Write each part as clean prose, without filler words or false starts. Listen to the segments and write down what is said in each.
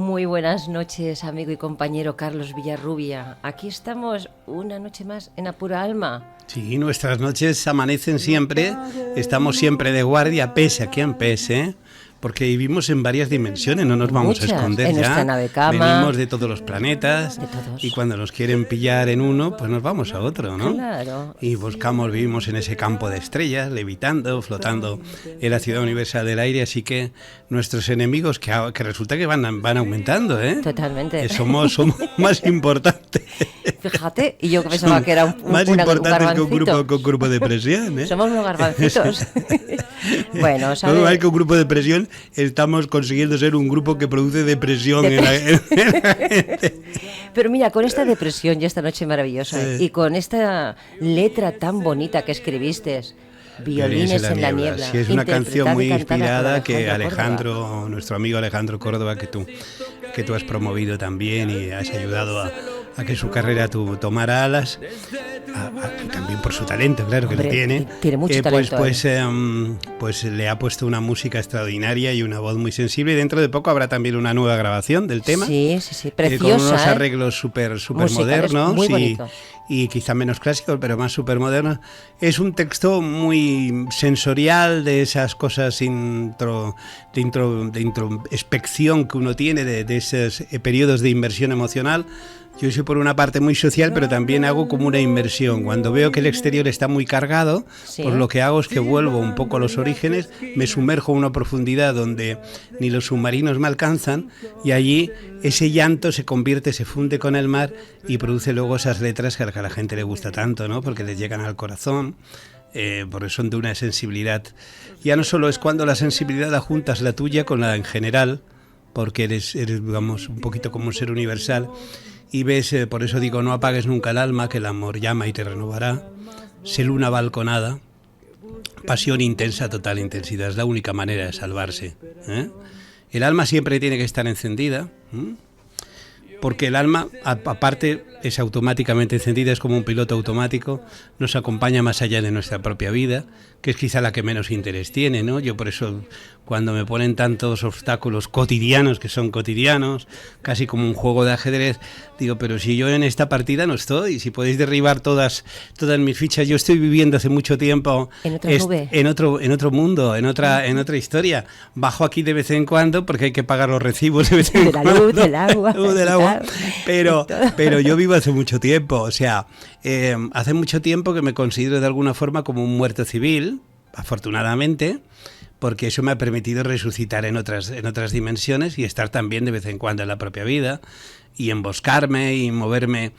Muy buenas noches, amigo y compañero Carlos Villarrubia. Aquí estamos una noche más en Apura Alma. Sí, nuestras noches amanecen siempre, estamos siempre de guardia, pese a quien pese, porque vivimos en varias dimensiones, no nos vamos a esconder en ya. Nuestra nave cama. Venimos de todos los planetas, de todos. Y cuando nos quieren pillar en uno, pues nos vamos a otro, ¿no? Claro. Y vivimos en ese campo de estrellas, levitando, flotando en la ciudad universal del aire, así que nuestros enemigos, que resulta que van aumentando, ¿eh? Totalmente. Somos más importantes. Fíjate, y yo que pensaba que era más importantes que un grupo de presión, ¿eh? Somos unos garbancitos. Bueno, ¿sabes? No, igual que un grupo de presión, estamos consiguiendo ser un grupo que produce depresión en la gente. Pero mira, con esta depresión y esta noche maravillosa, y con esta letra tan bonita que escribiste, Violines en la niebla. Sí, es una canción muy inspirada que Alejandro, nuestro amigo Alejandro Córdoba, que tú has promovido también y has ayudado a que su carrera tomara alas, y también por su talento, claro. Hombre, que lo tiene mucho talento. Pues le ha puesto una música extraordinaria y una voz muy sensible, y dentro de poco habrá también una nueva grabación del tema. Sí, preciosa. Con unos arreglos súper modernos y quizá menos clásicos, pero más súper modernos. Es un texto muy sensorial, de esas cosas de introspección que uno tiene, de esos periodos de inversión emocional. Yo soy por una parte muy social, pero también hago como una inmersión. Cuando veo que el exterior está muy cargado, pues lo que hago es que vuelvo un poco a los orígenes, me sumerjo en una profundidad donde ni los submarinos me alcanzan, y allí ese llanto se funde con el mar y produce luego esas letras que a la gente le gusta tanto, ¿no? Porque les llegan al corazón, porque son de una sensibilidad. Ya no solo es cuando la sensibilidad la juntas la tuya con la en general, porque eres digamos, un poquito como un ser universal. Y ves, por eso digo, no apagues nunca el alma, que el amor llama y te renovará. Sé luna balconada, pasión intensa, total intensidad, es la única manera de salvarse, ¿eh? El alma siempre tiene que estar encendida, porque el alma, aparte, es automáticamente encendida, es como un piloto automático, nos acompaña más allá de nuestra propia vida, que es quizá la que menos interés tiene, ¿no? Yo por eso, cuando me ponen tantos obstáculos cotidianos, que son cotidianos, casi como un juego de ajedrez, digo, pero si yo en esta partida no estoy, si podéis derribar todas mis fichas, yo estoy viviendo hace mucho tiempo en otro mundo, en otra historia. Bajo aquí de vez en cuando porque hay que pagar los recibos de vez en cuando. De la luz, del agua. Del agua. Pero yo vivo hace mucho tiempo, o sea, hace mucho tiempo que me considero de alguna forma como un muerto civil, afortunadamente, porque eso me ha permitido resucitar en otras dimensiones y estar también de vez en cuando en la propia vida y emboscarme y moverme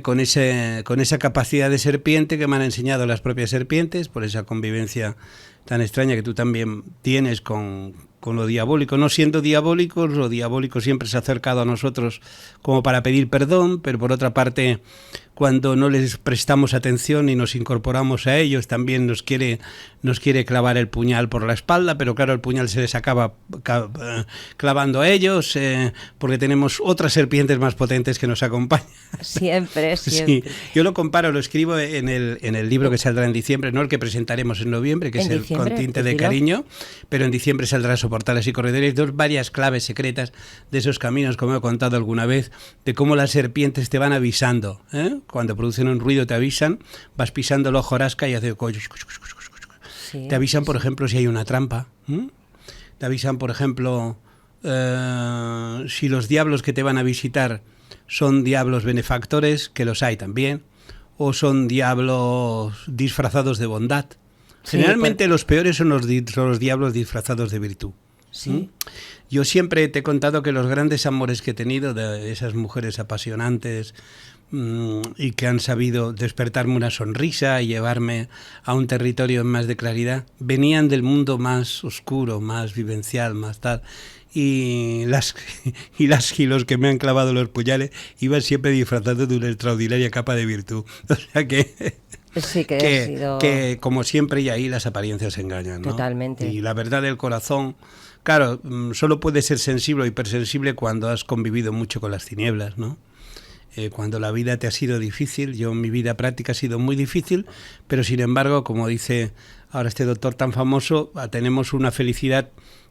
con esa capacidad de serpiente que me han enseñado las propias serpientes, por esa convivencia tan extraña que tú también tienes con lo diabólico. No siendo diabólicos, lo diabólico siempre se ha acercado a nosotros como para pedir perdón, pero por otra parte, cuando no les prestamos atención y nos incorporamos a ellos, también nos quiere clavar el puñal por la espalda, pero claro, el puñal se les acaba clavando a ellos, porque tenemos otras serpientes más potentes que nos acompañan. Siempre. Sí, yo lo comparo, lo escribo en el libro que saldrá en diciembre, no el que presentaremos en noviembre, que es el Con tinte de cariño, pero en diciembre saldrá Soportales y Corredores, varias claves secretas de esos caminos, como he contado alguna vez, de cómo las serpientes te van avisando, ¿eh? Cuando producen un ruido te avisan, vas pisando la hojarasca y hace... Sí, te avisan, por ejemplo, si hay una trampa, te avisan, por ejemplo, si los diablos que te van a visitar son diablos benefactores, que los hay también, o son diablos disfrazados de bondad. Generalmente los peores son los diablos disfrazados de virtud. Sí. Yo siempre te he contado que los grandes amores que he tenido, de esas mujeres apasionantes y que han sabido despertarme una sonrisa y llevarme a un territorio más de claridad, venían del mundo más oscuro, más vivencial, más tal. Y los que me han clavado los puñales iban siempre disfrazados de una extraordinaria capa de virtud. O sea que... Sí, que como siempre, y ahí las apariencias engañan, ¿no? Totalmente. Y la verdad del corazón, claro, solo puede ser sensible o hipersensible cuando has convivido mucho con las tinieblas, ¿no? Cuando la vida te ha sido difícil. Mi vida práctica ha sido muy difícil, pero sin embargo, como dice ahora este doctor tan famoso, tenemos una felicidad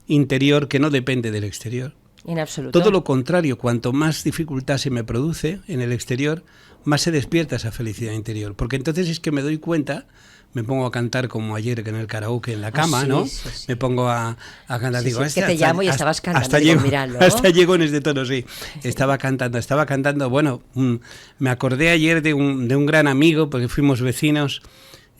interior que no depende del exterior. En absoluto. Todo lo contrario, cuanto más dificultad se me produce en el exterior, más se despierta esa felicidad interior. Porque entonces es que me doy cuenta, me pongo a cantar como ayer que en el karaoke en la cama, ¿no? Sí. Me pongo a cantar, digo, es que te llamo y estabas cantando, hasta llego en este tono, sí. Estaba cantando, bueno, me acordé ayer de un gran amigo, porque fuimos vecinos,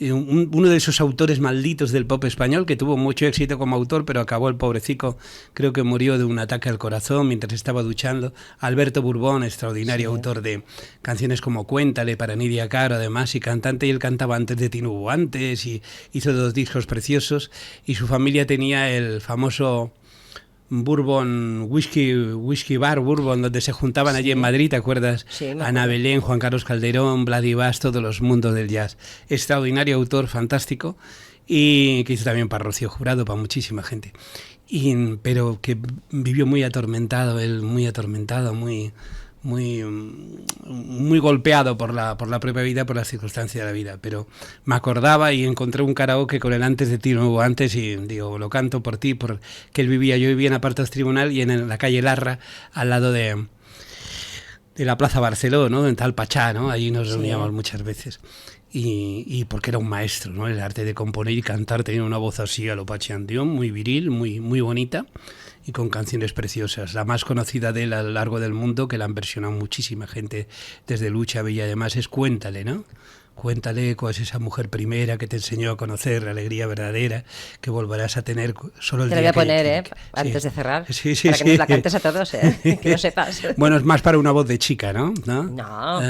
uno de esos autores malditos del pop español que tuvo mucho éxito como autor, pero acabó el pobrecito, creo que murió de un ataque al corazón mientras estaba duchando. Alberto Burbón, extraordinario autor de canciones como Cuéntale, para Nidia Caro, además, y cantante, y él cantaba antes de Ti no hubo antes, y hizo 2 discos preciosos, y su familia tenía el famoso Bourbon, whisky bar Bourbon, donde se juntaban allí en Madrid, ¿te acuerdas? Sí, Ana Belén, Juan Carlos Calderón, Vladivás, todos los mundos del jazz. Extraordinario autor, fantástico, y que hizo también para Rocío Jurado, para muchísima gente. Pero que vivió muy atormentado, muy golpeado por la propia vida, por las circunstancias de la vida. Pero me acordaba y encontré un karaoke con el Antes de ti no hubo antes, y digo, lo canto por ti, porque él vivía, yo vivía en Apartados Tribunal y en la calle Larra, al lado de la Plaza Barceló, ¿no? En Talpachá, ¿no? Allí nos reuníamos muchas veces. Y porque era un maestro, ¿no? El arte de componer y cantar, tenía una voz así a lo Pachandión, muy viril, muy bonita, y con canciones preciosas. La más conocida de él a lo largo del mundo, que la han versionado muchísima gente desde Lucha Villa, además, es Cuéntale, ¿no? Cuéntale cuál es esa mujer primera que te enseñó a conocer la alegría verdadera que volverás a tener solo el día. Te la voy a poner, antes de cerrar, para que nos la cantes a todos, que lo sepas. Bueno, es más para una voz de chica, ¿no? No.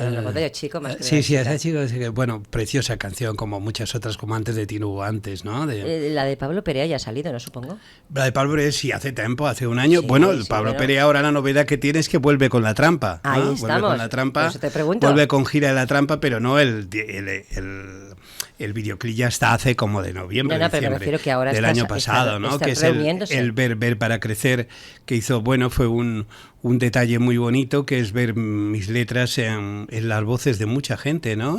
Una voz de chico más que sí, esa chico, bueno, preciosa canción, como muchas otras, como Antes de ti no hubo antes, ¿no? La de Pablo Perea ya ha salido, ¿no? Supongo. La de Pablo Perea sí, hace tiempo, hace un año. Bueno, Pablo Perea ahora la novedad que tiene es que vuelve con La Trampa. Ahí ¿no? estamos. Vuelve con La Trampa. Por eso te pregunto. Vuelve con gira de La Trampa, pero no el videoclip ya está hace como de noviembre, pero me refiero que ahora del año pasado, ¿no? Que es el ver para crecer, que hizo, bueno, fue un detalle muy bonito, que es ver mis letras en las voces de mucha gente, ¿no?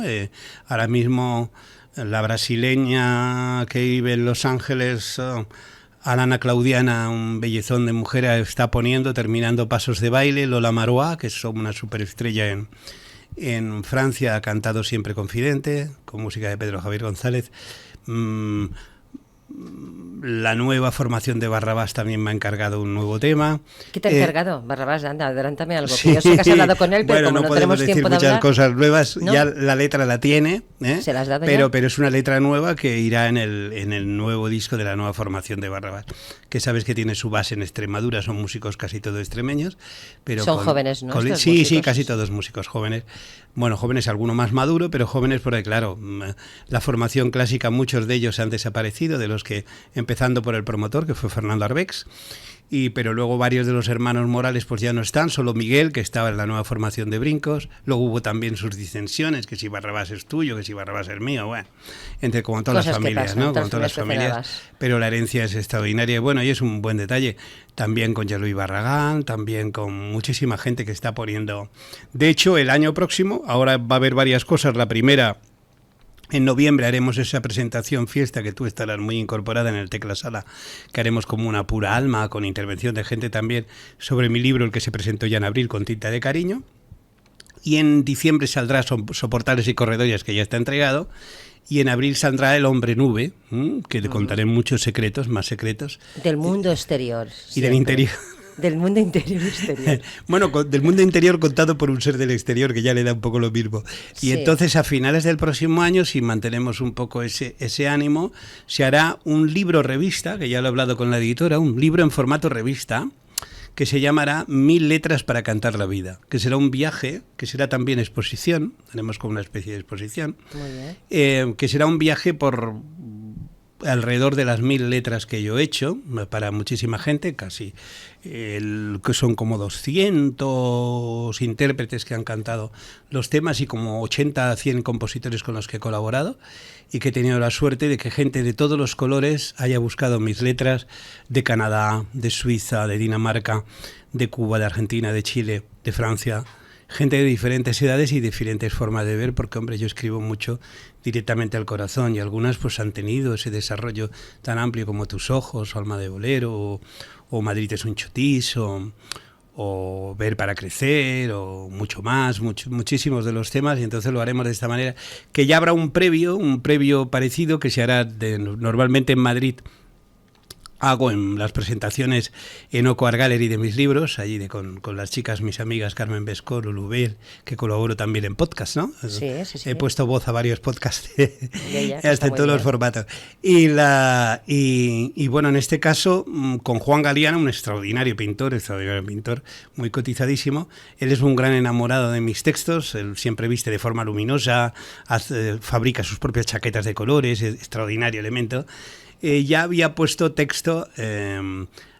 Ahora mismo la brasileña que vive en Los Ángeles, Alana Claudiana, un bellezón de mujer, está terminando Pasos de Baile. Lola Marois, que es una superestrella en Francia, ha cantado Siempre Confidente, con música de Pedro Javier González. La nueva formación de Barrabás también me ha encargado un nuevo tema. ¿Qué te ha encargado? Barrabás, anda, adelántame algo. Que yo sé que has hablado con él, pero como no tenemos tiempo de hablar... muchas cosas nuevas, ¿no? Ya la letra la tiene, ¿Se la has dado ya? Pero es una letra nueva que irá en el nuevo disco de la nueva formación de Barrabás, que sabes que tiene su base en Extremadura, son músicos casi todos extremeños. Pero son jóvenes, ¿no? Sí, casi todos músicos jóvenes. Bueno, jóvenes, alguno más maduro, pero jóvenes porque, claro, la formación clásica, muchos de ellos han desaparecido, de los que, empezando por el promotor, que fue Fernando Arbex, pero luego varios de los hermanos Morales pues ya no están, solo Miguel, que estaba en la nueva formación de Brincos. Luego hubo también sus disensiones, que si Barrabás es tuyo, que si Barrabás es mío, bueno, entre como todas las familias, ¿no? Como todas las familias, pero la herencia es extraordinaria, y bueno, y es un buen detalle, también con Jean-Louis Barragán, también con muchísima gente que está poniendo. De hecho, el año próximo, ahora va a haber varias cosas. La primera, en noviembre haremos esa presentación fiesta, que tú estarás muy incorporada en el Tecla Sala, que haremos como una pura alma, con intervención de gente también, sobre mi libro, el que se presentó ya en abril, Con tinta de cariño. Y en diciembre saldrá Soportales y Corredores, que ya está entregado. Y en abril saldrá El Hombre Nube, que te contaré muchos secretos, más secretos. Del mundo exterior. Y del interior. Del mundo interior y exterior. Bueno, del mundo interior contado por un ser del exterior, que ya le da un poco lo mismo. Y entonces, a finales del próximo año, si mantenemos un poco ese ánimo, se hará un libro revista, que ya lo he hablado con la editora, un libro en formato revista, que se llamará 1000 letras para cantar la vida, que será un viaje, que será también exposición, tenemos como una especie de exposición, que será un viaje por alrededor de las 1000 letras que yo he hecho, para muchísima gente, casi, que son como 200 intérpretes que han cantado los temas y como 80 a 100 compositores con los que he colaborado, y que he tenido la suerte de que gente de todos los colores haya buscado mis letras, de Canadá, de Suiza, de Dinamarca, de Cuba, de Argentina, de Chile, de Francia, gente de diferentes edades y diferentes formas de ver, porque, hombre, yo escribo mucho directamente al corazón y algunas pues han tenido ese desarrollo tan amplio como Tus ojos, o Alma de bolero, o Madrid es un chutís, o Ver para crecer, o mucho más, muchísimos de los temas, y entonces lo haremos de esta manera, que ya habrá un previo parecido que se hará normalmente en Madrid. Hago en las presentaciones en Oco Art Gallery de mis libros, allí con las chicas, mis amigas Carmen Bescor, Ulubel, que colaboro también en podcast, ¿no? Sí. He puesto voz a varios podcasts, hasta en todos los formatos. Y bueno, en este caso, con Juan Galiano, un extraordinario pintor, muy cotizadísimo. Él es un gran enamorado de mis textos, él siempre viste de forma luminosa, fabrica sus propias chaquetas de colores, es extraordinario elemento. Ya había puesto texto,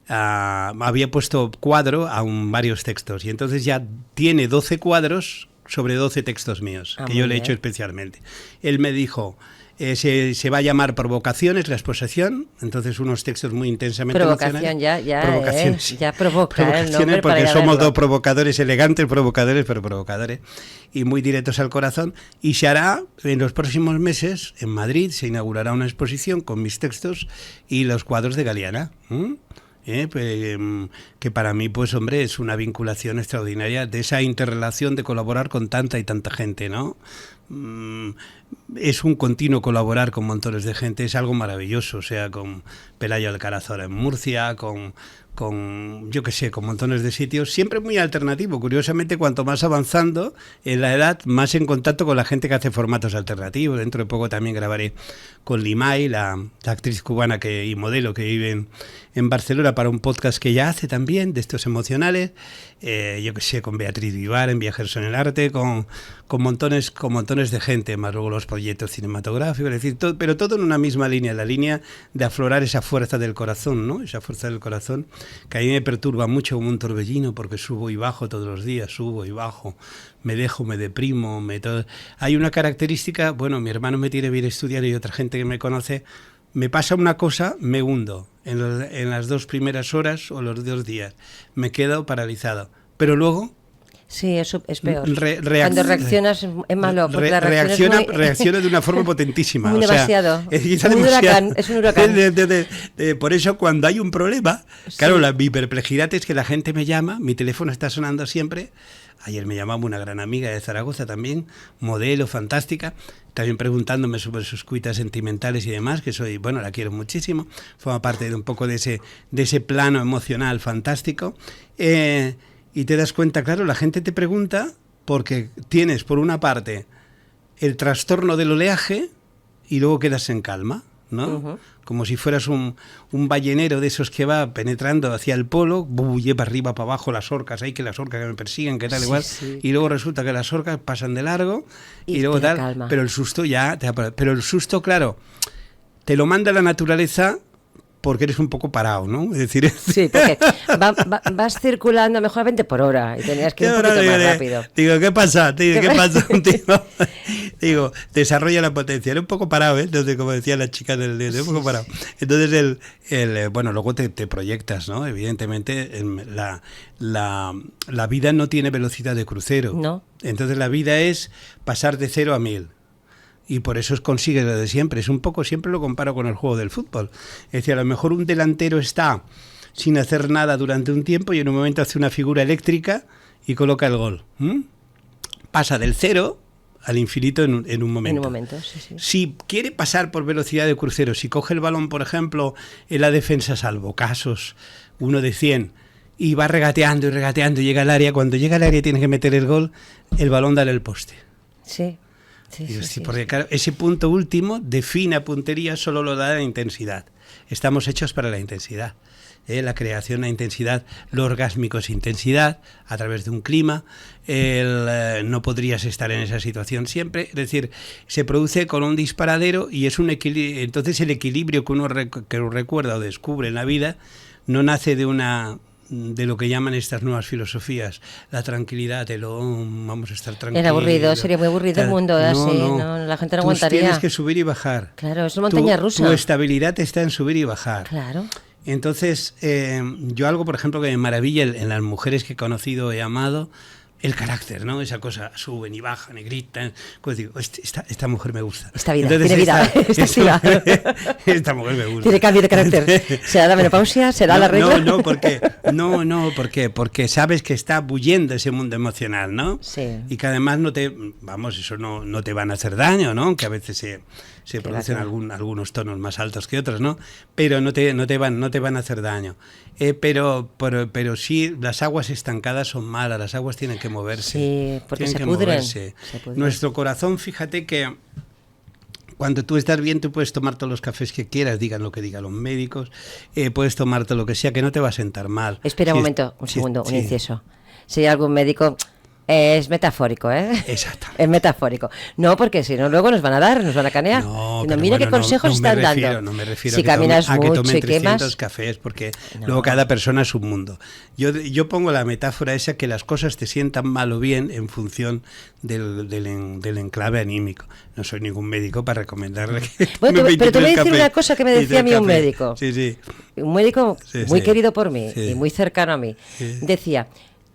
había puesto cuadro a varios textos, y entonces ya tiene 12 cuadros sobre 12 textos míos, que yo le he hecho especialmente. Él me dijo, se va a llamar Provocaciones, la exposición, entonces unos textos muy intensamente emocionales. Provocaciones, ya provoca el nombre porque para somos verlo. dos provocadores, elegantes provocadores, pero provocadores, y muy directos al corazón, y se hará en los próximos meses, en Madrid, se inaugurará una exposición con mis textos y los cuadros de Galiana. Que para mí, pues hombre, es una vinculación extraordinaria de esa interrelación de colaborar con tanta y tanta gente, ¿no? Es un continuo colaborar con montones de gente, es algo maravilloso, o sea, con Pelayo Alcaraz ahora en Murcia, con yo qué sé, con montones de sitios, siempre muy alternativo. Curiosamente, cuanto más avanzando en la edad, más en contacto con la gente que hace formatos alternativos. Dentro de poco también grabaré con Limay, la actriz cubana y modelo que vive en Barcelona, para un podcast que ella hace también, de estos emocionales. Yo qué sé, con Beatriz Vivar en Viajeros en el Arte, con montones de gente, más luego los proyectos cinematográficos, es decir, pero todo en una misma línea, la línea de aflorar esa fuerza del corazón, ¿no? Esa fuerza del corazón que a mí me perturba mucho como un torbellino, porque subo y bajo todos los días, subo y bajo, me dejo, me deprimo, Hay una característica, bueno, mi hermano me tiene bien estudiado y otra gente que me conoce, me pasa una cosa, me hundo en las 2 primeras horas o los 2 días, me quedo paralizado, pero luego... Sí, eso es peor. Cuando reaccionas es malo, porque la reacciona de una forma potentísima. Muy demasiado. Es un huracán. Por eso, cuando hay un problema, claro, mi perplejidad es que la gente me llama, mi teléfono está sonando siempre. Ayer me llamaba una gran amiga de Zaragoza también, modelo, fantástica, también preguntándome sobre sus cuitas sentimentales y demás, que la quiero muchísimo, forma parte de un poco de ese plano emocional fantástico. Y te das cuenta, claro, la gente te pregunta porque tienes, por una parte, el trastorno del oleaje y luego quedas en calma, ¿no? Uh-huh. Como si fueras un ballenero de esos que va penetrando hacia el polo, lleva arriba, para abajo las orcas, que las orcas que me persiguen, que tal, igual, y luego resulta que las orcas pasan de largo y luego tal, calma. Pero el susto, claro, te lo manda la naturaleza porque eres un poco parado, ¿no? Es decir, sí, porque vas circulando a mejor 20 por hora y tenías que ir un poquito más rápido. Digo, ¿qué pasa? Digo, desarrolla la potencia. Era un poco parado, ¿eh? Entonces, como decía la chica un poco parado. Entonces, luego te proyectas, ¿no? Evidentemente, la vida no tiene velocidad de crucero. No. Entonces, la vida es pasar de 0 a 1000. Y por eso consigues lo de siempre. Es un poco, siempre lo comparo con el juego del fútbol. Es decir, a lo mejor un delantero está sin hacer nada durante un tiempo y en un momento hace una figura eléctrica y coloca el gol. Pasa del 0 al infinito en un momento. En un momento, sí. Si quiere pasar por velocidad de crucero, si coge el balón, por ejemplo, en la defensa, salvo casos, 1 de 100, y va regateando y llega al área, cuando llega al área tiene que meter el gol, el balón da en el poste. Sí. Porque claro, ese punto último de fina puntería solo lo da la intensidad. Estamos hechos para la intensidad. La creación, la intensidad, lo orgásmico es intensidad a través de un clima. No podrías estar en esa situación siempre. Es decir, se produce con un disparadero y es un equilibrio. Entonces el equilibrio que uno recuerda o descubre en la vida no nace de lo que llaman estas nuevas filosofías, la tranquilidad, vamos a estar tranquilos. Era aburrido, sería muy aburrido el mundo, no, la gente no aguantaría. Tienes que subir y bajar. Claro, es una montaña rusa. Tu estabilidad está en subir y bajar. Claro. Entonces, yo algo, por ejemplo, que me maravilla en las mujeres que he conocido, he amado, el carácter, ¿no? Esa cosa, suben y bajan y gritan. Pues digo, esta mujer me gusta. Esta vida, entonces, tiene vida, esta mujer me gusta. Tiene cambio de carácter. ¿Será la menopausia? ¿Será la regla? Porque sabes que está bullendo ese mundo emocional, ¿no? Sí. Y que además eso no te van a hacer daño, ¿no? Que a veces se producen algunos tonos más altos que otros, ¿no? Pero no te van a hacer daño. Pero sí, las aguas estancadas son malas, las aguas tienen que moverse. Sí, porque se pudren. Nuestro corazón, fíjate que cuando tú estás bien, tú puedes tomar todos los cafés que quieras, digan lo que digan los médicos, puedes tomar todo lo que sea, que no te va a sentar mal. Espera un momento, un segundo, un inciso. Si hay algún médico... Es metafórico, ¿eh? Exacto. Es metafórico. No, porque si no, luego nos van a canear. Mira qué consejos están dando. No me refiero si caminas a que mucho tomen y 300 quemas... cafés, porque luego cada persona es un mundo. Yo pongo la metáfora esa que las cosas te sientan mal o bien en función del enclave anímico. No soy ningún médico para recomendarle que bueno, pero te voy a decir una cosa que me decía a mí un médico. Sí. Un médico muy querido por mí y muy cercano a mí. Decía,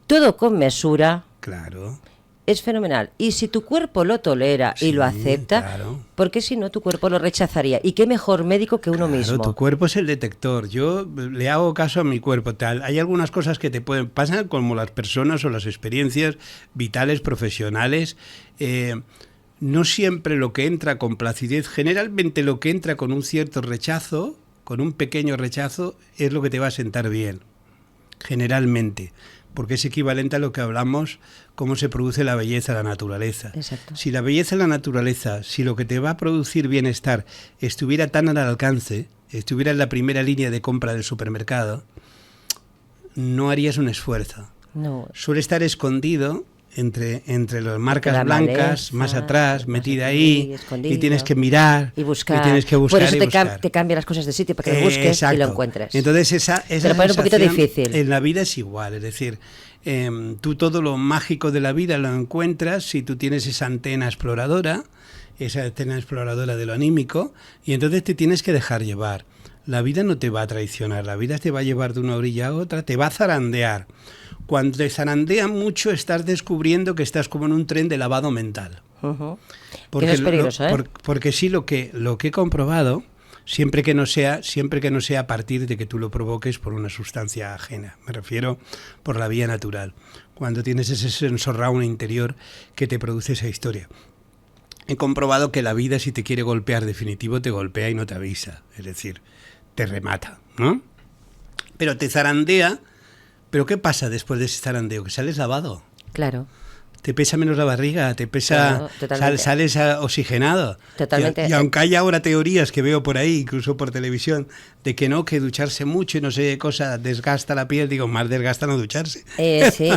todo con mesura... Claro. Es fenomenal. Y si tu cuerpo lo tolera y lo acepta, claro. ¿Por qué si no tu cuerpo lo rechazaría? ¿Y qué mejor médico que uno mismo? Tu cuerpo es el detector. Yo le hago caso a mi cuerpo. Hay algunas cosas que te pueden pasar, como las personas o las experiencias vitales, profesionales. No siempre lo que entra con placidez, generalmente lo que entra con un cierto rechazo, con un pequeño rechazo, es lo que te va a sentar bien. Generalmente. Porque es equivalente a lo que hablamos, cómo se produce la belleza de la naturaleza. Exacto. Si la belleza de la naturaleza, si lo que te va a producir bienestar estuviera tan al alcance, estuviera en la primera línea de compra del supermercado, no harías un esfuerzo. No. Suele estar escondido entre las marcas blancas, más atrás, metida ahí, y tienes que mirar, y buscar. Y tienes que buscar. Por eso te cambia las cosas de sitio para que lo busques y lo encuentres. Entonces esa pero un poquito difícil. En la vida es igual, es decir, tú todo lo mágico de la vida lo encuentras si tú tienes esa antena exploradora de lo anímico, y entonces te tienes que dejar llevar. La vida no te va a traicionar, la vida te va a llevar de una orilla a otra, te va a zarandear. Cuando te zarandean mucho, estás descubriendo que estás como en un tren de lavado mental. Porque es peligroso, porque sí, lo que he comprobado, siempre que no sea a partir de que tú lo provoques por una sustancia ajena. Me refiero por la vía natural. Cuando tienes ese sensor round interior que te produce esa historia. He comprobado que la vida, si te quiere golpear definitivo, te golpea y no te avisa. Es decir, te remata, ¿no? Pero te zarandea. ¿Pero qué pasa después de ese zarandeo? Que sales lavado. Claro. Te pesa menos la barriga, te pesa, sales oxigenado. Totalmente. Y aunque hay ahora teorías que veo por ahí, incluso por televisión, de que que ducharse mucho y no sé qué cosa desgasta la piel, digo, más desgasta no ducharse. Sí,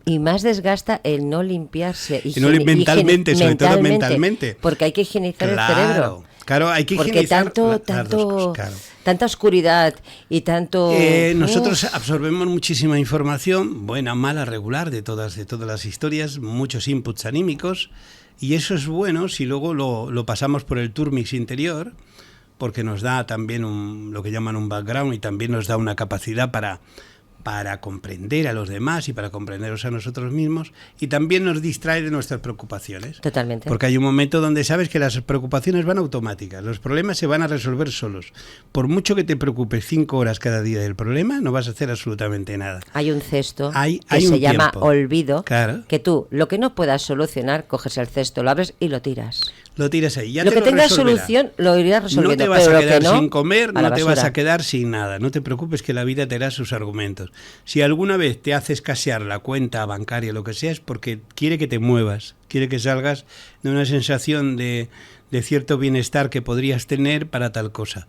y más desgasta el no limpiarse. Mentalmente, sobre todo mentalmente. Porque hay que higienizar el cerebro. Claro, hay que higienizar. Porque tanta oscuridad y tanto... Nosotros absorbemos muchísima información, buena, mala, regular, de todas las historias, muchos inputs anímicos, y eso es bueno si luego lo pasamos por el turmix interior, porque nos da también lo que llaman un background, y también nos da una capacidad para comprender a los demás y para comprendernos a nosotros mismos, y también nos distrae de nuestras preocupaciones. Totalmente. Porque hay un momento donde sabes que las preocupaciones van automáticas, los problemas se van a resolver solos. Por mucho que te preocupes 5 horas cada día del problema, no vas a hacer absolutamente nada. Hay un cesto que se llama olvido, claro, que tú, lo que no puedas solucionar, coges el cesto, lo abres y lo tiras. Lo tiras ahí. Lo que tenga solución lo irás resolviendo. No te vas a quedar sin comer, no te vas a quedar sin nada. No te preocupes, que la vida te dará sus argumentos. Si alguna vez te hace escasear la cuenta bancaria, lo que sea, es porque quiere que te muevas, quiere que salgas de una sensación de cierto bienestar que podrías tener para tal cosa.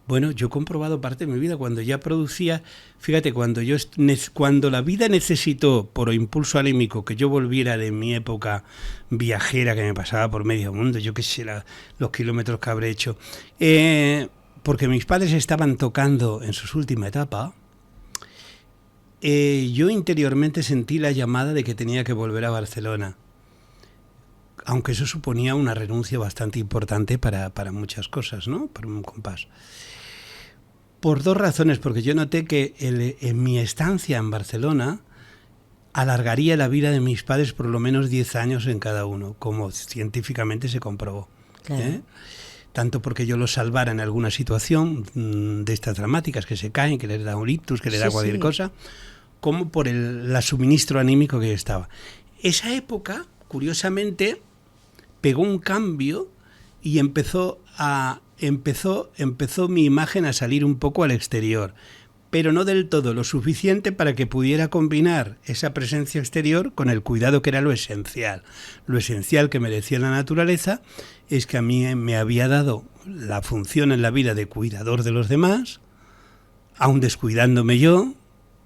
Bueno, yo he comprobado parte de mi vida cuando ya producía, fíjate, cuando la vida necesitó por impulso anímico que yo volviera de mi época viajera que me pasaba por medio mundo, yo qué sé, los kilómetros que habré hecho, porque mis padres estaban tocando en su última etapa, yo interiormente sentí la llamada de que tenía que volver a Barcelona, aunque eso suponía una renuncia bastante importante para muchas cosas, ¿no? Por un compás. Por 2 razones, porque yo noté que en mi estancia en Barcelona alargaría la vida de mis padres por lo menos 10 años en cada uno, como científicamente se comprobó. Claro. Tanto porque yo los salvara en alguna situación de estas dramáticas, que se caen, que les da un ictus, que les da cualquier cosa, como por el suministro anímico que yo estaba. Esa época, curiosamente, pegó un cambio y empezó mi imagen a salir un poco al exterior, pero no del todo, lo suficiente para que pudiera combinar esa presencia exterior con el cuidado, que era lo esencial. Lo esencial que merecía la naturaleza es que a mí me había dado la función en la vida de cuidador de los demás, aun descuidándome yo,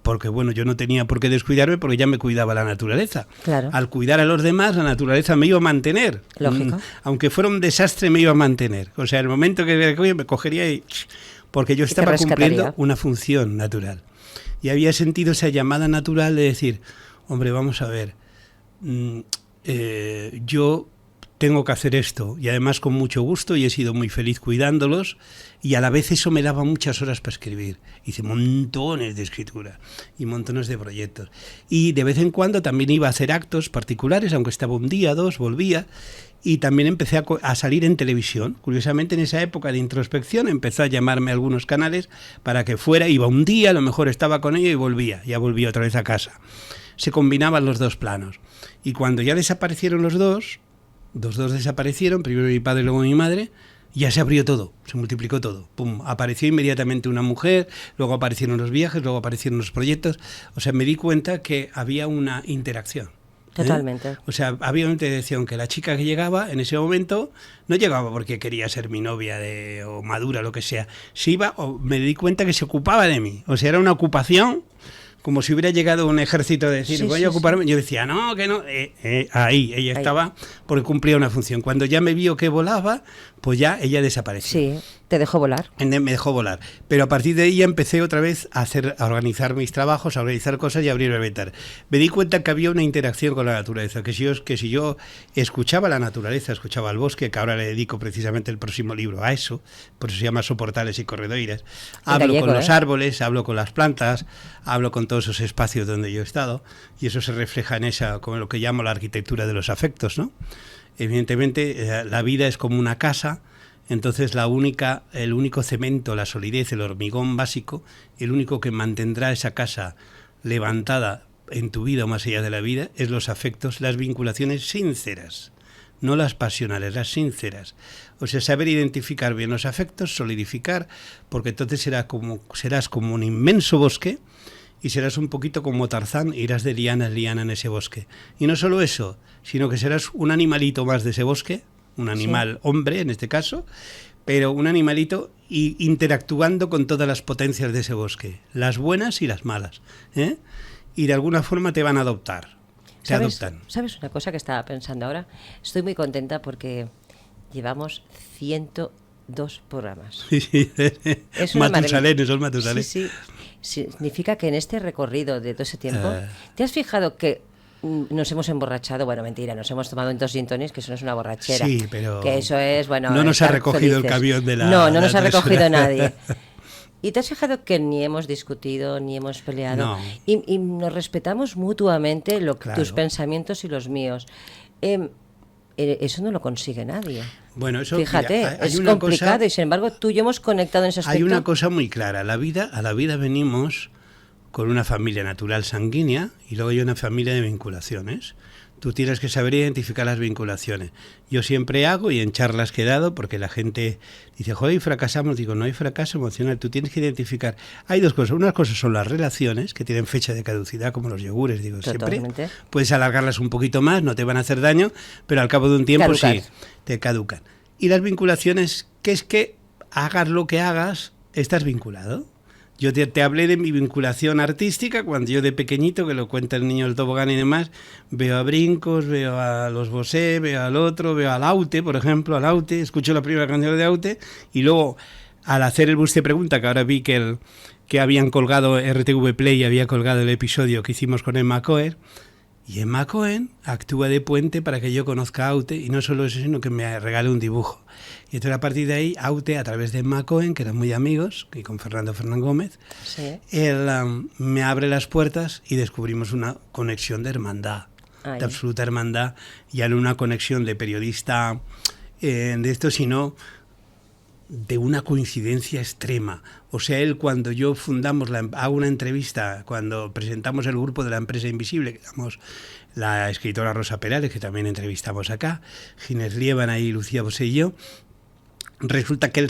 porque bueno, yo no tenía por qué descuidarme porque ya me cuidaba la naturaleza. Claro. Al cuidar a los demás, la naturaleza me iba a mantener. Lógico. Aunque fuera un desastre, me iba a mantener. O sea, el momento que me cogería y... porque yo estaba cumpliendo una función natural. Y había sentido esa llamada natural de decir, hombre, vamos a ver, yo tengo que hacer esto, y además con mucho gusto, y he sido muy feliz cuidándolos, y a la vez eso me daba muchas horas para escribir. Hice montones de escritura y montones de proyectos. Y de vez en cuando también iba a hacer actos particulares, aunque estaba un día, dos, volvía. Y también empecé a salir en televisión. Curiosamente, en esa época de introspección empezó a llamarme a algunos canales para que fuera, iba un día, a lo mejor estaba con ellos y volvía, ya volvía otra vez a casa. Se combinaban los dos planos. Y cuando ya desaparecieron los dos desaparecieron, primero mi padre y luego mi madre, ya se abrió todo, se multiplicó todo. Pum, apareció inmediatamente una mujer, luego aparecieron los viajes, luego aparecieron los proyectos. O sea, me di cuenta que había una interacción. Totalmente. O sea, había una interacción, que la chica que llegaba en ese momento no llegaba porque quería ser mi novia o madura, lo que sea. Se iba, o me di cuenta que se ocupaba de mí. O sea, era una ocupación, como si hubiera llegado un ejército de decir, voy a ocuparme. Yo decía, no, que no. Ahí, ella estaba porque cumplía una función. Cuando ya me vio que volaba, pues ya ella desapareció. Sí, te dejó volar. Me dejó volar. Pero a partir de ahí ya empecé otra vez a organizar mis trabajos, a organizar cosas y a abrir el vetar. Me di cuenta que había una interacción con la naturaleza, que si yo escuchaba la naturaleza, escuchaba el bosque, que ahora le dedico precisamente el próximo libro a eso, por eso se llama Soportales y Corredoiras. Hablo con los árboles, hablo con las plantas, hablo con todos esos espacios donde yo he estado, y eso se refleja en como lo que llamo la arquitectura de los afectos, ¿no? Evidentemente, la vida es como una casa. Entonces el único cemento, la solidez, el hormigón básico, el único que mantendrá esa casa levantada en tu vida o más allá de la vida, es los afectos, las vinculaciones sinceras, no las pasionales, las sinceras. O sea, saber identificar bien los afectos, solidificar, porque entonces serás como un inmenso bosque y serás un poquito como Tarzán, irás de liana en liana en ese bosque. Y no solo eso, sino que serás un animalito más de ese bosque, un animal hombre en este caso, pero un animalito interactuando con todas las potencias de ese bosque, las buenas y las malas, y de alguna forma te van a adoptar, adoptan. ¿Sabes una cosa que estaba pensando ahora? Estoy muy contenta porque llevamos 102 programas. Es una Matusalén, esos Matusalén. Sí. Significa que en este recorrido de todo ese tiempo, ¿te has fijado que nos hemos emborrachado? Bueno, mentira, nos hemos tomado en 2 gin tonics, que eso no es una borrachera. Sí, pero que eso es, bueno, no nos ha recogido felices. El camión de la... No nos ha recogido nadie. ¿Y te has fijado que ni hemos discutido, ni hemos peleado? No. Y nos respetamos mutuamente tus pensamientos y los míos. Eso no lo consigue nadie. Bueno, eso, fíjate, mira, es complicado y sin embargo tú y yo hemos conectado en ese aspecto. Hay una cosa muy clara, a la vida venimos con una familia natural sanguínea y luego hay una familia de vinculaciones. Tú tienes que saber identificar las vinculaciones. Yo siempre hago, y en charlas que he dado, porque la gente dice, joder, fracasamos. Digo, no hay fracaso emocional, tú tienes que identificar. Hay 2 cosas. Unas cosas son las relaciones, que tienen fecha de caducidad, como los yogures, digo, totalmente. Siempre. Puedes alargarlas un poquito más, no te van a hacer daño, pero al cabo de un tiempo caducan. Sí, te caducan. Y las vinculaciones, que es que hagas lo que hagas, estás vinculado. Yo te hablé de mi vinculación artística cuando yo de pequeñito, que lo cuenta el niño del tobogán y demás, veo a Brincos, veo a los Bosé, veo al otro, veo al Aute, por ejemplo, al Aute, escucho la primera canción de Aute y luego al hacer el Bus Te Pregunta, que ahora vi que habían colgado, RTV Play había colgado el episodio que hicimos con Emma Cohen, y Emma Cohen actúa de puente para que yo conozca a Aute, y no solo eso, sino que me regale un dibujo. Y entonces a partir de ahí, Aute, a través de Emma Cohen, que eran muy amigos, y con Fernando Fernán Gómez, él me abre las puertas y descubrimos una conexión de hermandad, de absoluta hermandad, ya no una conexión de periodista de esto, sino de una coincidencia extrema. O sea, él cuando yo hago una entrevista, cuando presentamos el grupo de la empresa invisible, que éramos la escritora Rosa Perales, que también entrevistamos acá, Ginés Liébana y Lucía Bosé y yo, resulta que él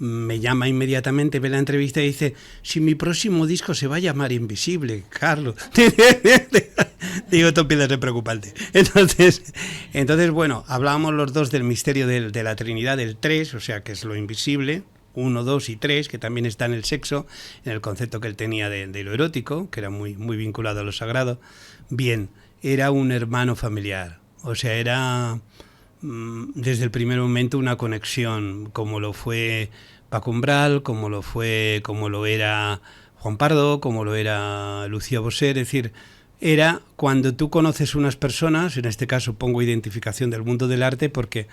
me llama inmediatamente, ve la entrevista y dice, si mi próximo disco se va a llamar Invisible, Carlos. Digo, tú empiezas a ser preocupante. Entonces, bueno, hablábamos los dos del misterio de la Trinidad, del 3, o sea, que es lo invisible, 1, 2 y 3, que también está en el sexo, en el concepto que él tenía de lo erótico, que era muy, muy vinculado a lo sagrado. Bien, era un hermano familiar, o sea, era desde el primer momento una conexión, como lo fue Paco Umbral, como lo era Juan Pardo, como lo era Lucía Bosé. Es decir, era cuando tú conoces unas personas, en este caso pongo identificación del mundo del arte porque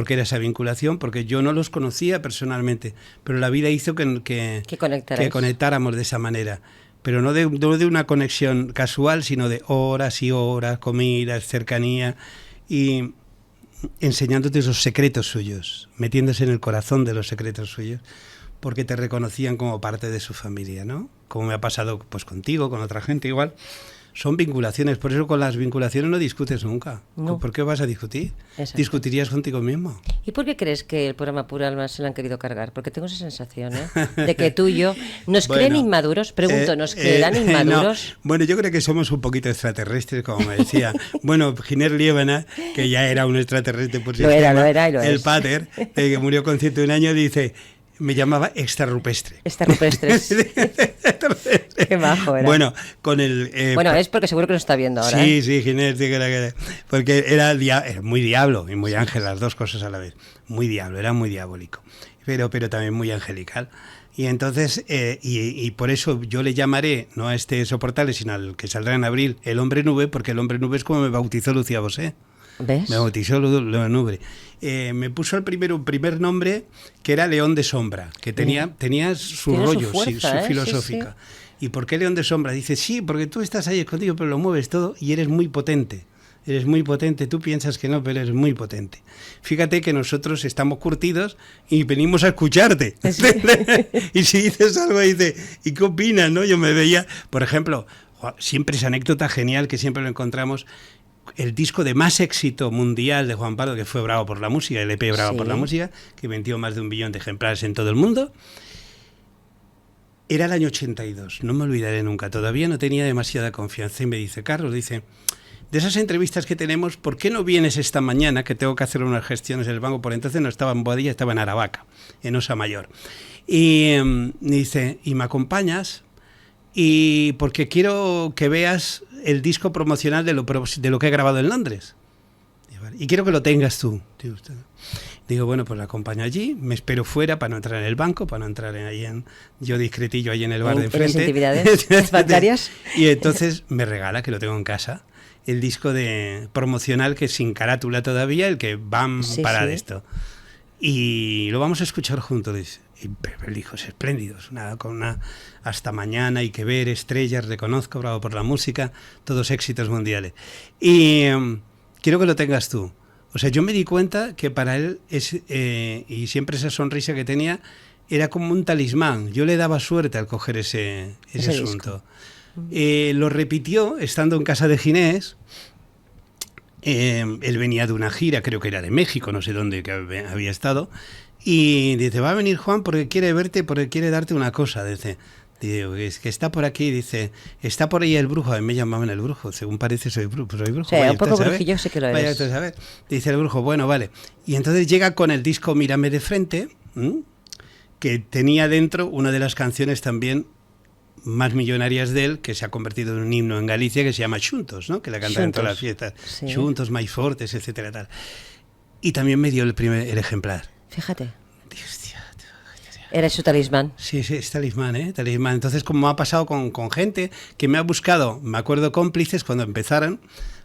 era esa vinculación, porque yo no los conocía personalmente, pero la vida hizo que conectáramos de esa manera. Pero no de una conexión casual, sino de horas y horas, comidas, cercanía, y enseñándote esos secretos suyos, metiéndose en el corazón de los secretos suyos, porque te reconocían como parte de su familia, ¿no? Como me ha pasado pues contigo, con otra gente igual. Son vinculaciones, por eso con las vinculaciones no discutes nunca. No. ¿Por qué vas a discutir? Exacto. Discutirías contigo mismo. ¿Y por qué crees que el programa Pura Alma se lo han querido cargar? Porque tengo esa sensación, de que tú y yo nos creen inmaduros. Pregunto, ¿nos creerán inmaduros? No. Bueno, yo creo que somos un poquito extraterrestres, como me decía. Bueno, Ginés Liébana, que ya era un extraterrestre por lo era y lo el es. Pater, que murió con 101 años, dice... Me llamaba extrarrupestre. Extrarrupestres. Qué majo era. Bueno, con el... bueno, es porque seguro que nos está viendo ahora. Sí, sí, Ginés, porque era muy diablo y muy ángel, las dos cosas a la vez. Muy diablo, era muy diabólico, pero también muy angelical. Y entonces, y por eso yo le llamaré, no a este Soportales, sino al que saldrá en abril, el Hombre Nube, porque el Hombre Nube es como me bautizó Lucía Bosé. ¿Ves? Me bautizó la nube. Me puso un primer nombre que era León de Sombra, que tenía su rollo, su filosófica. Sí, sí. ¿Y por qué León de Sombra? Dice, sí, porque tú estás ahí escondido, pero lo mueves todo y eres muy potente. Eres muy potente, tú piensas que no, pero eres muy potente. Fíjate que nosotros estamos curtidos y venimos a escucharte. Sí. Y si dices algo, dice, ¿y qué opinas? ¿No? Yo me veía, por ejemplo, siempre esa anécdota genial que siempre lo encontramos, el disco de más éxito mundial de Juan Pardo, que fue Bravo por la Música, el EP Bravo por la Música, que vendió más de 1 billón de ejemplares en todo el mundo, era el año 82, no me olvidaré nunca, todavía no tenía demasiada confianza, y me dice, Carlos, de esas entrevistas que tenemos, ¿por qué no vienes esta mañana, que tengo que hacer unas gestiones en el banco? Por entonces no estaba en Boadilla, estaba en Aravaca, en Osa Mayor, y dice, ¿y me acompañas? Y porque quiero que veas el disco promocional de lo que he grabado en Londres. Y quiero que lo tengas tú. Digo, bueno, pues la acompaño allí, me espero fuera para no entrar en el banco, para no entrar yo discretillo ahí en el bar de enfrente. ¿Intimidades bancarias? Y entonces me regala, que lo tengo en casa, el disco promocional, que es sin carátula todavía, el que van de esto. Y lo vamos a escuchar juntos, dice. Y hijos espléndidos, con una Hasta Mañana, Hay que ver, Estrellas, Reconozco, Bravo por la Música, todos éxitos mundiales. Y quiero que lo tengas tú. O sea, yo me di cuenta que para él, y siempre esa sonrisa que tenía, era como un talismán. Yo le daba suerte al coger ese asunto. Lo repitió estando en casa de Ginés. Él venía de una gira, creo que era de México, no sé dónde que había estado. Y dice, va a venir Juan porque quiere verte, porque quiere darte una cosa. Dice, es que está por aquí, dice, está por ahí el brujo. A mí me llamaban el brujo, según parece soy brujo. Sí, un poco brujillo sí que lo eres. Vaya, a ver. Dice el brujo, bueno, vale. Y entonces llega con el disco Mírame de frente, que tenía dentro una de las canciones también más millonarias de él, que se ha convertido en un himno en Galicia, que se llama Xuntos, ¿no? Que la cantan en todas las fiestas. Sí. Xuntos, máis fortes, etcétera, tal. Y también me dio el ejemplar. Fíjate. Dios, tío. Era su talismán. Sí, es talismán, Talismán. Entonces, como ha pasado con gente que me ha buscado, me acuerdo cómplices cuando empezaron,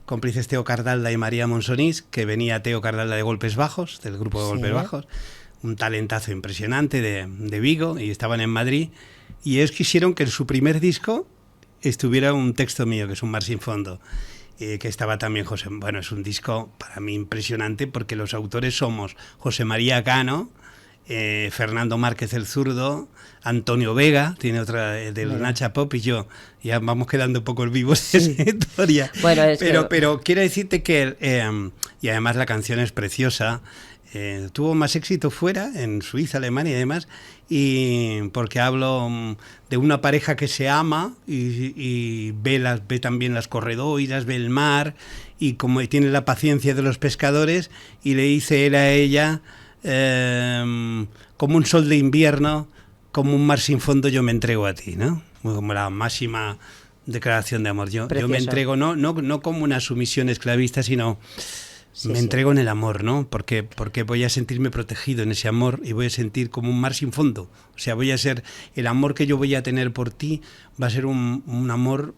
cómplices Teo Cardalda y María Monsonís, que venía Teo Cardalda de Golpes Bajos, del grupo de Golpes Bajos, un talentazo impresionante de Vigo, y estaban en Madrid, y ellos quisieron que en su primer disco estuviera un texto mío, que es un Mar sin fondo, que estaba también José. Bueno, es un disco para mí impresionante porque los autores somos José María Cano, Fernando Márquez el Zurdo, Antonio Vega, tiene otra del Nacha Pop, y yo. Ya vamos quedando un poco vivos de esa historia. Bueno, pero quiero decirte que, y además la canción es preciosa, tuvo más éxito fuera, en Suiza, Alemania y demás, y porque hablo de una pareja que se ama y ve también las corredoiras, ve el mar, y como tiene la paciencia de los pescadores, y le dice él a ella, como un sol de invierno, como un mar sin fondo, yo me entrego a ti, ¿no? Como la máxima declaración de amor. Yo me entrego, no como una sumisión esclavista, sino me entrego en el amor, ¿no? Porque voy a sentirme protegido en ese amor y voy a sentir como un mar sin fondo. O sea, voy a ser, el amor que yo voy a tener por ti va a ser un amor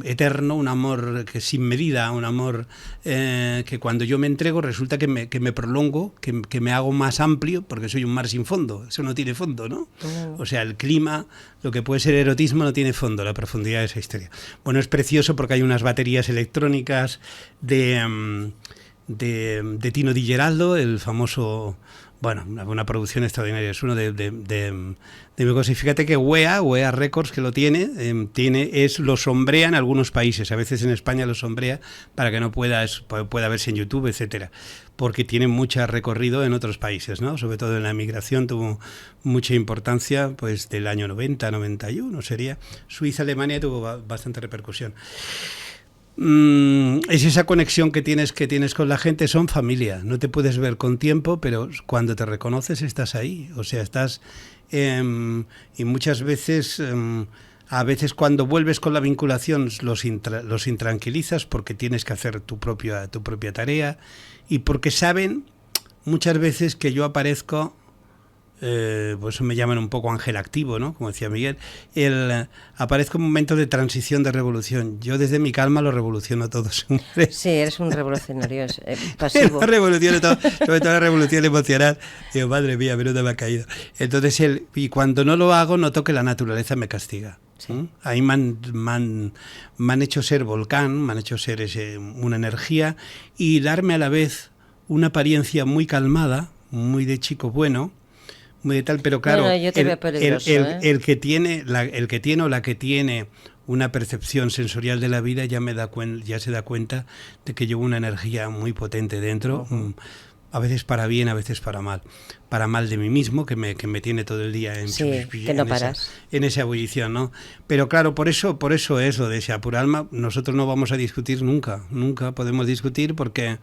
eterno, un amor que sin medida, un amor que cuando yo me entrego resulta que me prolongo, que me hago más amplio, porque soy un mar sin fondo. Eso no tiene fondo, ¿no? O sea, el clima, lo que puede ser erotismo, no tiene fondo, la profundidad de esa historia. Bueno, es precioso porque hay unas baterías electrónicas de Tino Di Geraldo, el famoso, bueno, una producción extraordinaria, es uno de mi cosa. Y fíjate que Wea Records, que lo lo sombrea en algunos países, a veces en España lo sombrea para que no pueda verse en YouTube, etcétera, porque tiene mucho recorrido en otros países, ¿no? Sobre todo en la emigración tuvo mucha importancia, pues del año 90, 91 sería. Suiza, Alemania tuvo bastante repercusión. Es esa conexión que tienes con la gente, son familia, no te puedes ver con tiempo, pero cuando te reconoces estás ahí, o sea, estás y muchas veces a veces cuando vuelves con la vinculación los intranquilizas porque tienes que hacer tu propia tarea, y porque saben muchas veces que yo aparezco, pues me llaman un poco ángel activo, ¿no? Como decía Miguel, aparezco en un momento de transición, de revolución. Yo desde mi calma lo revoluciono todo siempre. Sí, eres un revolucionario pasivo. Lo revoluciono todo, sobre todo la revolución emocional. Digo, madre mía, menuda me ha caído. Entonces, y cuando no lo hago, noto que la naturaleza me castiga. Sí. Ahí me han hecho ser volcán, me han hecho ser una energía, y darme a la vez una apariencia muy calmada, muy de chico bueno, muy de tal, pero claro, bueno, yo te veo peligroso, el que tiene o la que tiene una percepción sensorial de la vida ya se da cuenta de que llevo una energía muy potente dentro, a veces para bien, a veces para mal de mí mismo, que me tiene todo el día en esa ebullición, ¿no? Pero claro, por eso es lo de ese Apura Alma. Nosotros no vamos a discutir nunca podemos discutir porque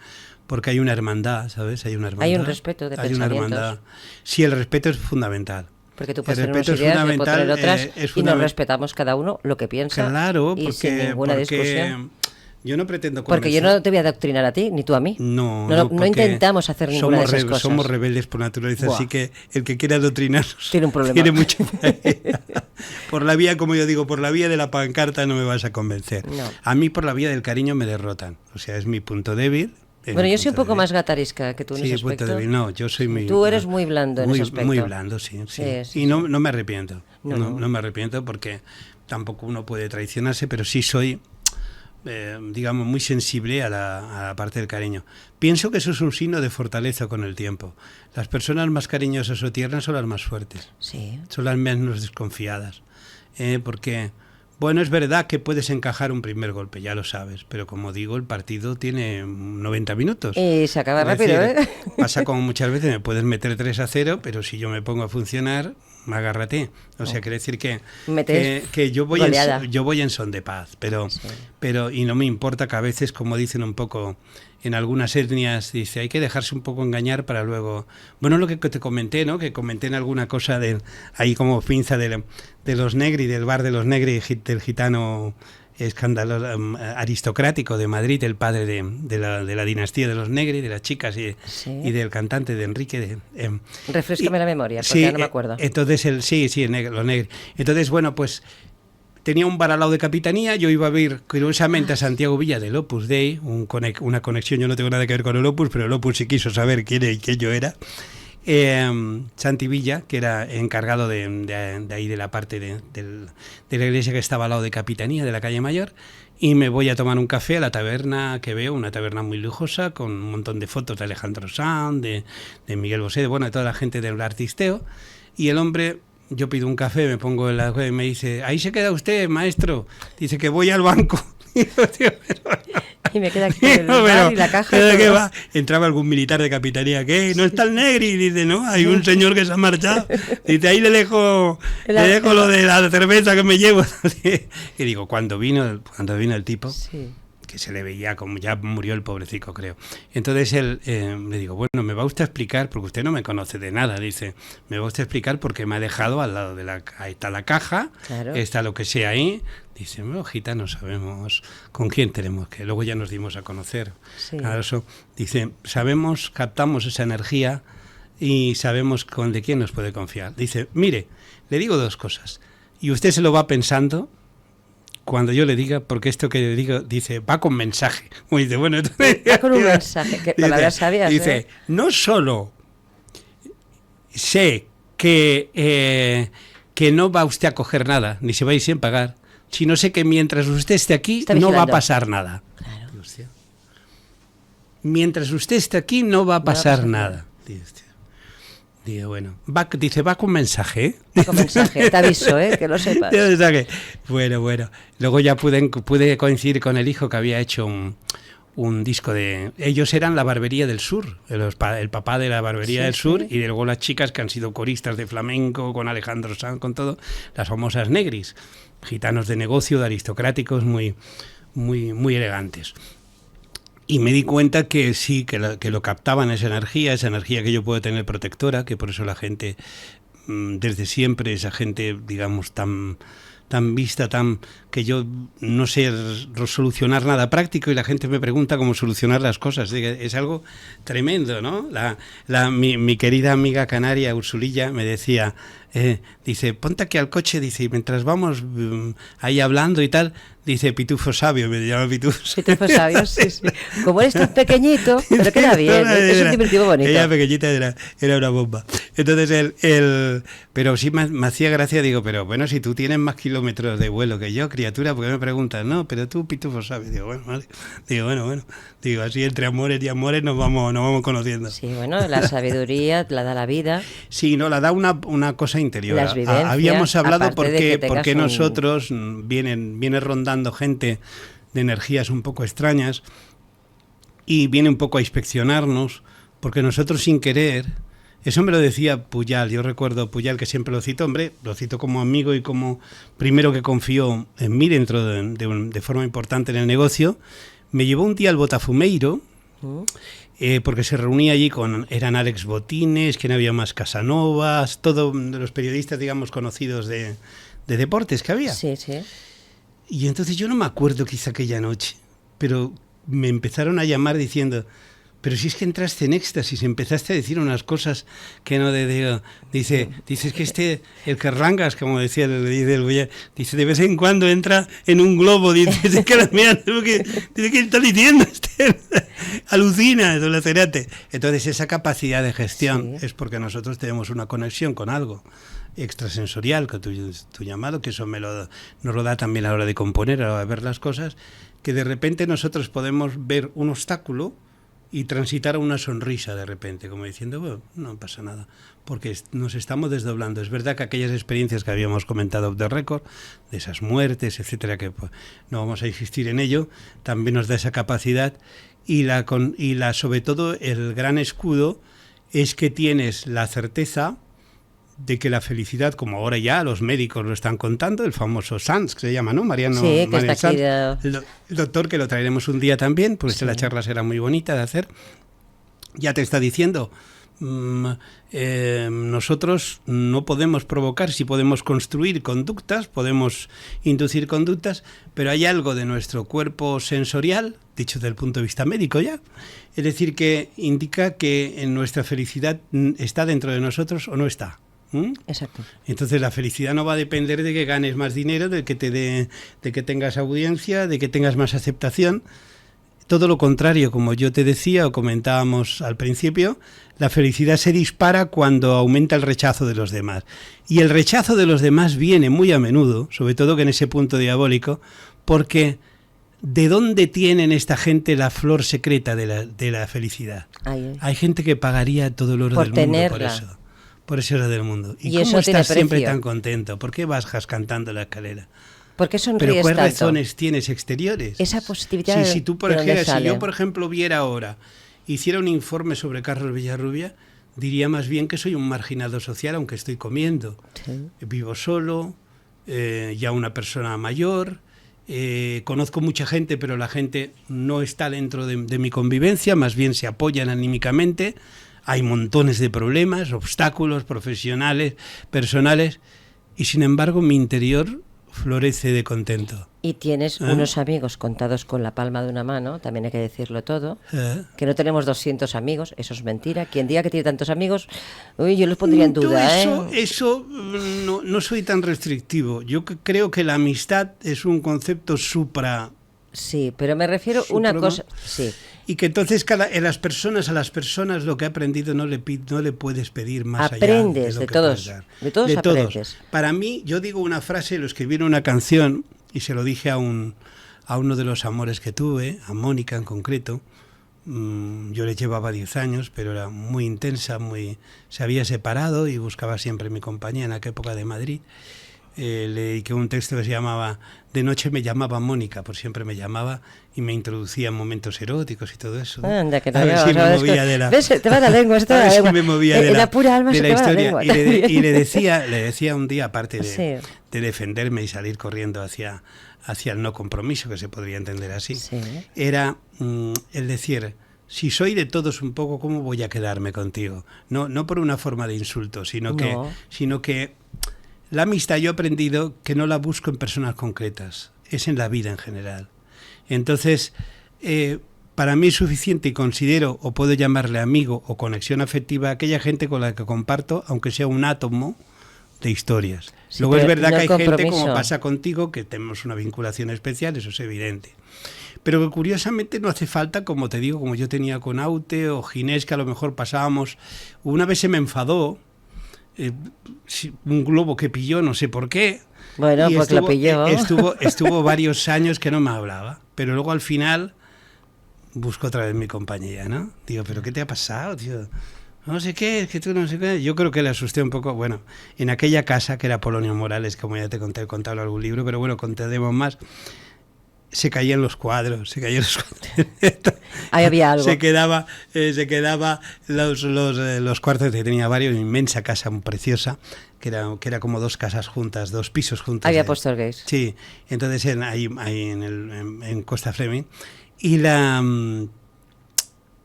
hay una hermandad, ¿sabes? Hay un respeto de pensamientos. Hay una hermandad. Sí, el respeto es fundamental. Porque tú puedes tener unas ideas, yo puedo tener otras, y nos respetamos cada uno lo que piensa. Claro, y sin ninguna discusión. Yo no pretendo porque yo no te voy a adoctrinar a ti, ni tú a mí. No intentamos hacer ninguna de esas cosas. Somos rebeldes por naturaleza. Buah. Así que el que quiera adoctrinarnos tiene un problema. Tiene mucho. Por la vía, como yo digo, por la vía de la pancarta no me vas a convencer. No. A mí por la vía del cariño me derrotan. O sea, es mi punto débil. Bueno, yo soy un poco más gatarisca que tú en ese aspecto. Punto débil. No, yo soy muy... Tú eres muy blando en ese aspecto. Muy blando, sí. Y no me arrepiento. No me arrepiento porque tampoco uno puede traicionarse, pero sí soy... digamos, muy sensible a la parte del cariño. Pienso que eso es un signo de fortaleza con el tiempo. Las personas más cariñosas o tiernas son las más fuertes. Sí. Son las menos desconfiadas. Porque, bueno, es verdad que puedes encajar un primer golpe, ya lo sabes, pero como digo, el partido tiene 90 minutos. Y se acaba rápido, ¿eh? Pasa como muchas veces, me puedes meter 3-0, pero si yo me pongo a funcionar, agárrate. O sea, quiere decir que yo voy en son de paz, pero y no me importa que a veces, como dicen un poco en algunas etnias, dice, hay que dejarse un poco engañar para luego... Bueno, lo que te comenté, ¿no? Que comenté en alguna cosa ahí como pinza de los negri, del bar de los negri, del gitano escándalo aristocrático de Madrid, el padre de la dinastía de los negri, de las chicas y del cantante de Enrique. Refréscame la memoria, porque ya no me acuerdo. Entonces, los negri. Entonces, bueno, pues tenía un bar al lado de Capitanía, yo iba a ver curiosamente a Santiago Villa del Opus Dei, una conexión, yo no tengo nada que ver con el Opus, pero el Opus sí quiso saber quién yo era. Santi Villa, que era encargado de ahí de la parte de la iglesia que estaba al lado de Capitanía, de la calle Mayor, y me voy a tomar un café a la taberna que veo, una taberna muy lujosa, con un montón de fotos de Alejandro Sanz, de Miguel Bosé, de toda la gente del artisteo, y el hombre... Yo pido un café, me pongo en la... y me dice, ¿ahí se queda usted, maestro? Dice que voy al banco. Y me queda aquí el bar y la caja. ¿Qué va? Entraba algún militar de Capitanía, ¿qué? ¿No está el Negri? Dice, no, hay un señor que se ha marchado. Dice, ahí le dejo lo de la cerveza que me llevo. Y digo, cuando vino el tipo... Sí. Que se le veía como ya murió el pobrecito, creo. Entonces él le digo, bueno, me va usted a explicar, porque usted no me conoce de nada, dice, me va usted a explicar porque me ha dejado al lado de ahí está la caja, claro. Está lo que sea ahí. Dice, hojita, no sabemos con quién tenemos que, luego ya nos dimos a conocer. Sí. Claro, eso, dice, captamos esa energía y sabemos de quién nos puede confiar. Dice, mire, le digo dos cosas, y usted se lo va pensando cuando yo le diga, porque esto que le digo, dice, va con mensaje. Dice, bueno, va con un mensaje, que palabras sabias. Dice, no solo sé que no va usted a coger nada, ni se va a ir sin pagar, sino sé que mientras usted esté aquí no va a pasar nada. Claro. Mientras usted esté aquí no va a pasar nada. Digo, bueno, va con mensaje, ¿eh? Va con mensaje, te aviso, que lo sepas. Bueno. Luego ya pude coincidir con el hijo que había hecho un disco de... Ellos eran la Barbería del Sur, el papá de la Barbería del Sur, y luego las chicas que han sido coristas de flamenco, con Alejandro Sanz, con todo, las famosas Negris, gitanos de negocio, de aristocráticos, muy, muy, muy elegantes. Y me di cuenta que sí, que lo captaban esa energía que yo puedo tener protectora, que por eso la gente, desde siempre, esa gente, digamos, tan vista, que yo no sé solucionar nada práctico y la gente me pregunta cómo solucionar las cosas. Es algo tremendo, ¿no? Mi querida amiga canaria, Ursulilla, me decía, dice, ponte aquí al coche, dice, y mientras vamos ahí hablando y tal, dice, pitufo sabio, me llama pitufo. Pitufo sabio, sí. Como eres tan pequeñito, pero queda bien, es un diminutivo bonito. Ella pequeñita era una bomba. Entonces pero sí me hacía gracia, digo, pero bueno, si tú tienes más kilómetros de vuelo que yo, criatura, ¿por qué me preguntas? No, pero tú, pitufo sabio. Digo, bueno, vale. Digo, bueno. Digo, así entre amores y amores nos vamos conociendo. Sí, bueno, la sabiduría la da la vida. Sí, no, la da una cosa interior. Las vivencias, habíamos hablado porque nosotros viene rondando gente de energías un poco extrañas y viene un poco a inspeccionarnos, porque nosotros sin querer, eso me lo decía Puyal, yo recuerdo Puyal que siempre lo cito, lo cito como amigo y como primero que confió en mí dentro de forma importante en el negocio. Me llevó un día al Botafumeiro, porque se reunía allí eran Alex Botines, quien había más Casanovas, todos los periodistas, digamos, conocidos de deportes que había. Sí. Y entonces yo no me acuerdo quizá aquella noche, pero me empezaron a llamar diciendo, pero si es que entraste en éxtasis, empezaste a decir unas cosas que no dices que el que rangas, como decía dice, de vez en cuando entra en un globo, dice que ¿qué está diciendo? Alucina, Lacerate. Entonces esa capacidad de gestión es porque nosotros tenemos una conexión con algo extrasensorial, que tu llamado, que eso nos lo da también a la hora de componer, a la hora de ver las cosas, que de repente nosotros podemos ver un obstáculo y transitar a una sonrisa de repente, como diciendo, bueno, no pasa nada, porque nos estamos desdoblando. Es verdad que aquellas experiencias que habíamos comentado off the record, de esas muertes, etcétera, que pues, no vamos a insistir en ello, también nos da esa capacidad y sobre todo el gran escudo es que tienes la certeza de que la felicidad, como ahora ya los médicos lo están contando, el famoso Sanz, que se llama, ¿no? Mariano está aquí el doctor, que lo traeremos un día también, porque la charla será muy bonita de hacer, ya te está diciendo, nosotros no podemos provocar, sí podemos construir conductas, podemos inducir conductas, pero hay algo de nuestro cuerpo sensorial, dicho desde el punto de vista médico ya, es decir, que indica que en nuestra felicidad está dentro de nosotros o no está. Exacto. Entonces la felicidad no va a depender de que ganes más dinero, de que tengas audiencia, de que tengas más aceptación. Todo lo contrario, como yo te decía o comentábamos al principio, la felicidad se dispara cuando aumenta el rechazo de los demás. Y el rechazo de los demás viene muy a menudo, sobre todo que en ese punto diabólico, porque ¿de dónde tienen esta gente la flor secreta de la felicidad? Hay gente que pagaría todo el oro del mundo por eso. Por ese oro del mundo. ¿Y cómo estás siempre tan contento? ¿Por qué bajas cantando la escalera? ¿Por qué sonríes ¿Pero qué tanto? razones tienes exteriores? Esa positividad. Si yo, por ejemplo, viera ahora, hiciera un informe sobre Carlos Villarrubia, diría más bien que soy un marginado social, aunque estoy comiendo. Sí. Vivo solo, ya una persona mayor, conozco mucha gente, pero la gente no está dentro de mi convivencia, más bien se apoyan anímicamente. Hay montones de problemas, obstáculos profesionales, personales, y sin embargo mi interior florece de contento. Y tienes unos amigos contados con la palma de una mano, también hay que decirlo todo, que no tenemos 200 amigos, eso es mentira. Quien diga que tiene tantos amigos, uy, yo los pondría en duda. Eso no soy tan restrictivo. Yo creo que la amistad es un concepto supra... Sí, pero me refiero a una cosa... Sí. Y que entonces a las personas lo que he aprendido no le puedes pedir más aprendes allá de lo de que todos, puedes dar. De todos aprendes. Todos. Para mí, yo digo una frase, lo escribí en una canción y se lo dije a uno de los amores que tuve, a Mónica en concreto. Yo le llevaba 10 años, pero era muy intensa, se había separado y buscaba siempre mi compañía en aquella época de Madrid. Le dediqué un texto que se llamaba De noche me llamaba Mónica, por siempre me llamaba y me introducía en momentos eróticos y todo eso. Anda, que no, a ver si me movía de la... ¿Ves? Te va la lengua, a ver si me movía de la pura alma se te va la lengua. Y le decía un día, aparte de defenderme y salir corriendo hacia el no compromiso, que se podría entender así, era el decir... Si soy de todos un poco, ¿cómo voy a quedarme contigo? No por una forma de insulto, sino que la amistad yo he aprendido que no la busco en personas concretas, es en la vida en general. Entonces, para mí es suficiente y considero, o puedo llamarle amigo o conexión afectiva, a aquella gente con la que comparto, aunque sea un átomo de historias. Sí, luego es verdad que hay gente, como pasa contigo, que tenemos una vinculación especial, eso es evidente. Pero que curiosamente no hace falta, como te digo, como yo tenía con Aute o Ginés, que a lo mejor pasábamos. Una vez se me enfadó, un globo que pilló, no sé por qué. Bueno, pues lo pilló. Estuvo varios años que no me hablaba, pero luego al final busco otra vez mi compañía, ¿no? Digo, ¿pero qué te ha pasado, tío? No sé qué, es que tú no sé qué. Yo creo que le asusté un poco, bueno, en aquella casa que era Polonio Morales, como ya te conté, he contado en algún libro, pero bueno, contaremos más. Se caían los cuadros, Ahí había algo. Se quedaba los cuartos, que tenía varios, una inmensa casa muy preciosa, que era como dos casas juntas, dos pisos juntos. Había Postorgués. Sí, entonces ahí en Costa Fleming, y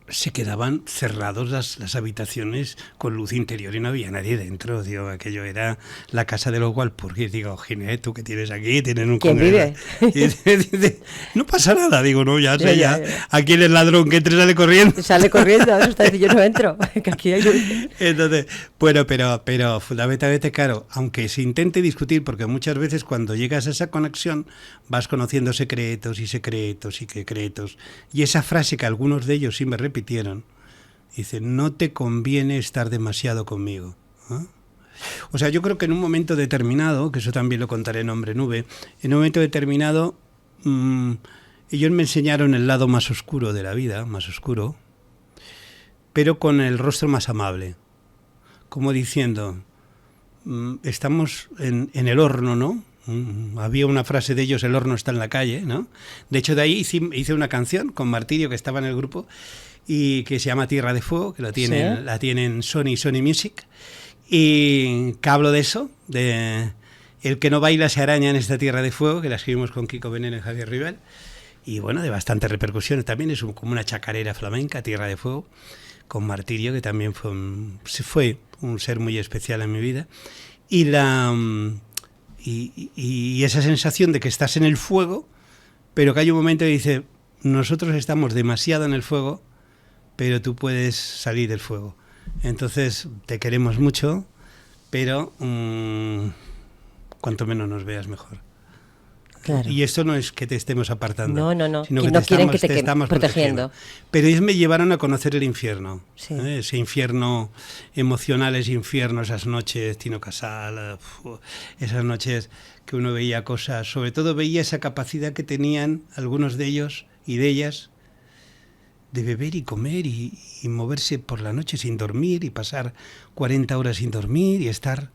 se quedaban cerrados las habitaciones con luz interior y no había nadie dentro. Digo, aquello era la casa de los Walpurgis. Digo, Ginés, tú que tienes aquí, tienen un... ¿Quién vive? Dice, no pasa nada. Digo, no, ya sé, ya. Aquí el ladrón que entre sale corriendo. Sale corriendo, eso está diciendo, yo no entro. Que aquí hay... Entonces, bueno, pero fundamentalmente, claro, aunque se intente discutir, porque muchas veces cuando llegas a esa conexión vas conociendo secretos y secretos y secretos. Y esa frase que algunos de ellos sí me repitieron, dice, no te conviene estar demasiado conmigo. O sea, yo creo que en un momento determinado, que eso también lo contaré en Hombre Nube, en un momento determinado ellos me enseñaron el lado más oscuro de la vida, más oscuro, pero con el rostro más amable, como diciendo, estamos en el horno, ¿no? Había una frase de ellos, el horno está en la calle, ¿no? De hecho, de ahí hice una canción con Martirio, que estaba en el grupo, y que se llama Tierra de Fuego, que la tienen Sony Music, y que hablo de eso, de el que no baila se araña en esta Tierra de Fuego, que la escribimos con Kiko Veneno y Javier Rivel, y bueno, de bastantes repercusiones. También es como una chacarera flamenca, Tierra de Fuego, con Martirio, que también fue un ser muy especial en mi vida, y esa sensación de que estás en el fuego, pero que hay un momento que dice, nosotros estamos demasiado en el fuego, pero tú puedes salir del fuego. Entonces te queremos mucho, pero cuanto menos nos veas mejor. Claro. Y esto no es que te estemos apartando, no, sino que que no quieren te estamos protegiendo. Pero ellos me llevaron a conocer el infierno, sí. Ese infierno emocional, ese infierno, esas noches, Tino Casal, esas noches que uno veía cosas, sobre todo veía esa capacidad que tenían algunos de ellos y de ellas de beber y comer y moverse por la noche sin dormir y pasar 40 horas sin dormir y estar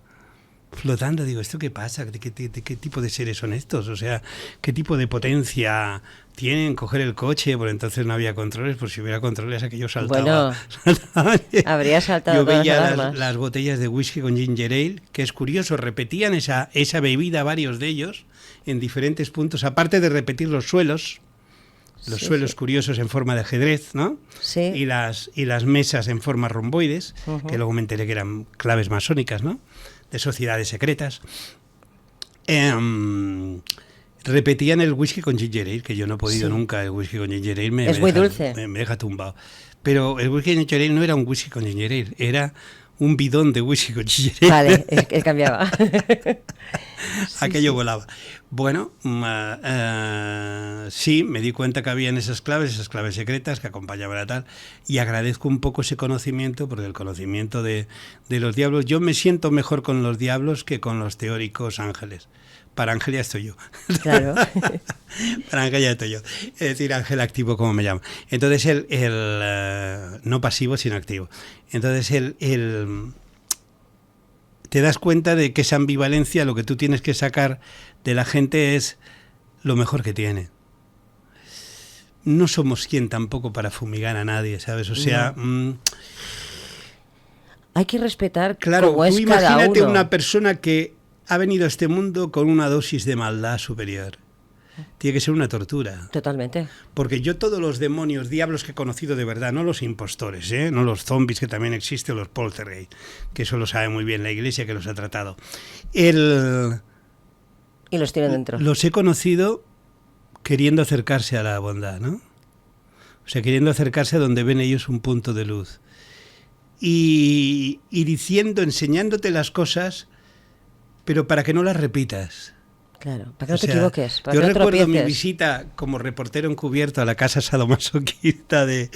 flotando. Digo, ¿esto qué pasa? ¿De qué tipo de seres son estos? O sea, ¿qué tipo de potencia tienen? Coger el coche, por entonces no había controles, por si hubiera controles aquello saltaba. Bueno, habría saltado. Yo veía las botellas de whisky con ginger ale, que es curioso, repetían esa bebida varios de ellos en diferentes puntos, aparte de repetir los suelos. Los suelos curiosos en forma de ajedrez, ¿no? Sí. Y las mesas en forma romboides, que luego me enteré que eran claves masónicas, ¿no? De sociedades secretas. Repetían el whisky con ginger ale, que yo no he podido nunca. El whisky con ginger ale es muy dulce. Me deja tumbado. Pero el whisky con ginger ale no era un whisky con ginger ale, era un bidón de whisky con ginger ale. Vale, él cambiaba. Aquello volaba. Bueno, sí, me di cuenta que habían esas claves secretas que acompañaban a tal, y agradezco un poco ese conocimiento, porque el conocimiento de los diablos, yo me siento mejor con los diablos que con los teóricos ángeles. Para ángel ya estoy yo. Claro. Para ángel ya estoy yo. Es decir, ángel activo, como me llama. Entonces, no pasivo, sino activo. Entonces, te das cuenta de que esa ambivalencia, lo que tú tienes que sacar de la gente es lo mejor que tiene. No somos quien tampoco para fumigar a nadie, ¿sabes? O sea... hay que respetar, claro, cómo es cada uno. Imagínate una persona que ha venido a este mundo con una dosis de maldad superior. Tiene que ser una tortura. Totalmente. Porque yo todos los demonios, diablos que he conocido de verdad, no los impostores, no los zombies que también existen, los poltergeist, que eso lo sabe muy bien la Iglesia que los ha tratado. Y los tienen dentro. Los he conocido queriendo acercarse a la bondad, ¿no? O sea, queriendo acercarse a donde ven ellos un punto de luz. Y diciendo, enseñándote las cosas, pero para que no las repitas. Claro, para que no te equivoques. Para yo que no recuerdo mi visita como reportero encubierto a la casa sadomasoquista de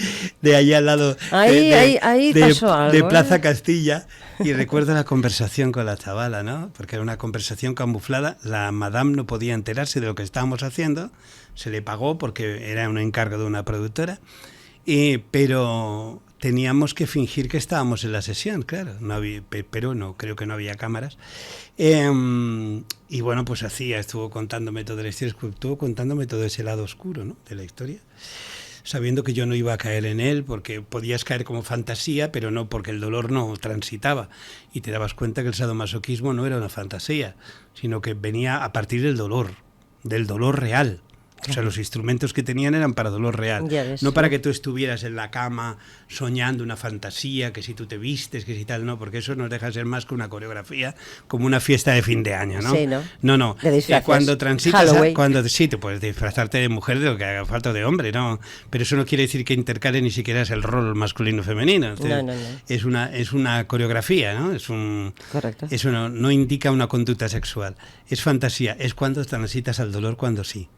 allá al lado ahí pasó algo, de Plaza Castilla, y recuerdo la conversación con la chavala, ¿no? Porque era una conversación camuflada, la madame no podía enterarse de lo que estábamos haciendo, se le pagó porque era un encargo de una productora, pero teníamos que fingir que estábamos en la sesión, claro, pero no, creo que no había cámaras. Y bueno, pues estuvo contándome todo el historia, estuvo contándome todo ese lado oscuro, ¿no?, de la historia, sabiendo que yo no iba a caer en él, porque podías caer como fantasía, pero no, porque el dolor no transitaba, y te dabas cuenta que el sadomasoquismo no era una fantasía, sino que venía a partir del dolor real. O sea, los instrumentos que tenían eran para dolor real, no para que tú estuvieras en la cama soñando una fantasía, que si tú te vistes, que si tal, no, porque eso no deja de ser más que una coreografía, como una fiesta de fin de año, ¿no? Sí, ¿no? No. Cuando transitas, sí, te puedes disfrazarte de mujer, de lo que haga falta, de hombre, ¿no? Pero eso no quiere decir que intercale ni siquiera es el rol masculino-femenino. No. Es una coreografía, ¿no? Correcto. Eso no indica una conducta sexual. Es fantasía, es cuando transitas al dolor, cuando sí.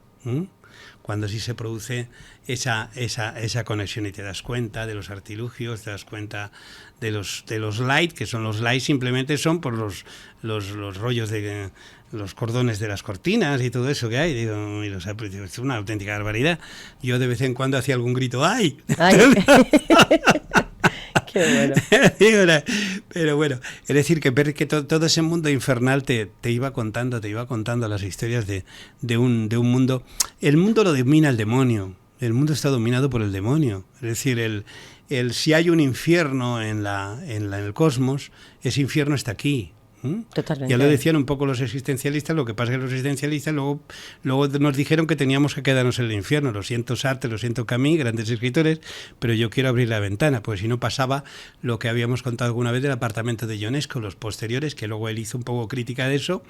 Cuando sí se produce esa conexión y te das cuenta de los artilugios, te das cuenta de los light, que son los light, simplemente son por los rollos de los cordones de las cortinas y todo eso que hay. Digo, es una auténtica barbaridad. Yo de vez en cuando hacía algún grito, ¡ay! Qué bueno. Pero bueno, es decir, que ver que todo ese mundo infernal te iba contando las historias de un mundo. El mundo lo domina el demonio, el mundo está dominado por el demonio. Es decir, si hay un infierno en el cosmos, ese infierno está aquí. Totalmente. Ya lo decían un poco los existencialistas, lo que pasa es que los existencialistas luego nos dijeron que teníamos que quedarnos en el infierno. Lo siento Sartre, lo siento Camus, grandes escritores, pero yo quiero abrir la ventana, pues si no pasaba lo que habíamos contado alguna vez del apartamento de Ionesco, los posteriores, que luego él hizo un poco crítica de eso,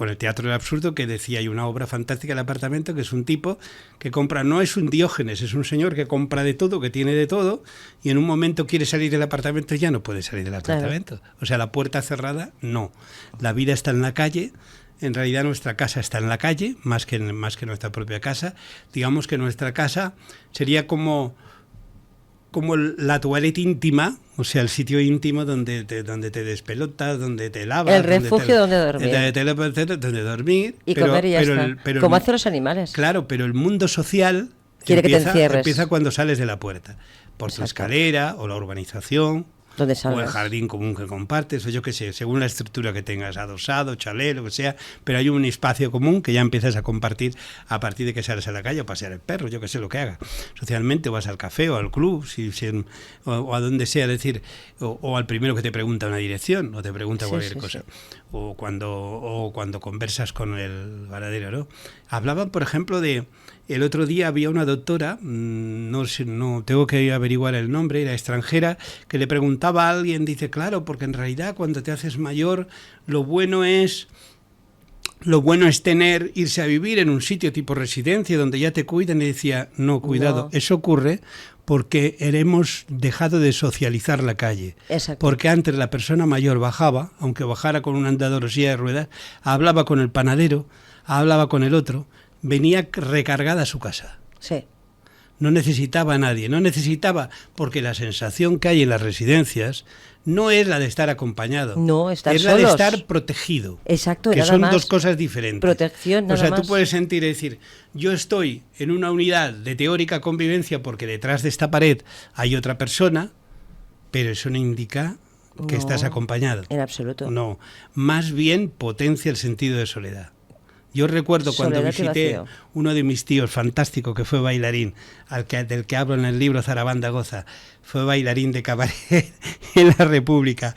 con el Teatro del Absurdo, que decía, hay una obra fantástica, El apartamento, que es un tipo que compra, no es un Diógenes, es un señor que compra de todo, que tiene de todo, y en un momento quiere salir del apartamento y ya no puede salir del apartamento. Claro. O sea, la puerta cerrada, no. La vida está en la calle. En realidad nuestra casa está en la calle, más que nuestra propia casa. Digamos que nuestra casa sería como la toilette íntima, o sea, el sitio íntimo donde te despelotas, donde te lavas. El refugio donde dormir. Donde dormir. Y comer y ya está. Como hacen los animales. Claro, pero el mundo social quiere que te encierres. Empieza cuando sales de la puerta. Por tu escalera o la urbanización. O el jardín común que compartes, o yo qué sé, según la estructura que tengas, adosado, chalet, lo que sea, pero hay un espacio común que ya empiezas a compartir a partir de que sales a la calle o pasear el perro, yo qué sé lo que hagas. Socialmente vas al café o al club, o a donde sea, es decir, o al primero que te pregunta una dirección, o te pregunta cualquier cosa. Sí. O cuando conversas con el ganadero, ¿no? Hablaban, por ejemplo, el otro día había una doctora, no tengo que averiguar el nombre, era extranjera, que le preguntaba a alguien, dice, claro, porque en realidad cuando te haces mayor, lo bueno es irse a vivir en un sitio tipo residencia donde ya te cuidan, y decía, no, cuidado, eso ocurre porque hemos dejado de socializar la calle. Exacto. Porque antes la persona mayor bajaba, aunque bajara con un andador o silla de ruedas, hablaba con el panadero, hablaba con el otro, venía recargada a su casa. Sí. No necesitaba a nadie, porque la sensación que hay en las residencias no es la de estar acompañado, no, estar es solos. La de estar protegido. Exacto, que nada son más. Dos cosas diferentes. Protección, nada más. O sea, tú puedes sentir, decir, yo estoy en una unidad de teórica convivencia porque detrás de esta pared hay otra persona, pero eso no indica que estás acompañado. En absoluto. No, más bien potencia el sentido de soledad. Yo recuerdo cuando visité uno de mis tíos, fantástico, que fue bailarín, del que hablo en el libro Zarabanda Goza, fue bailarín de cabaret en la República,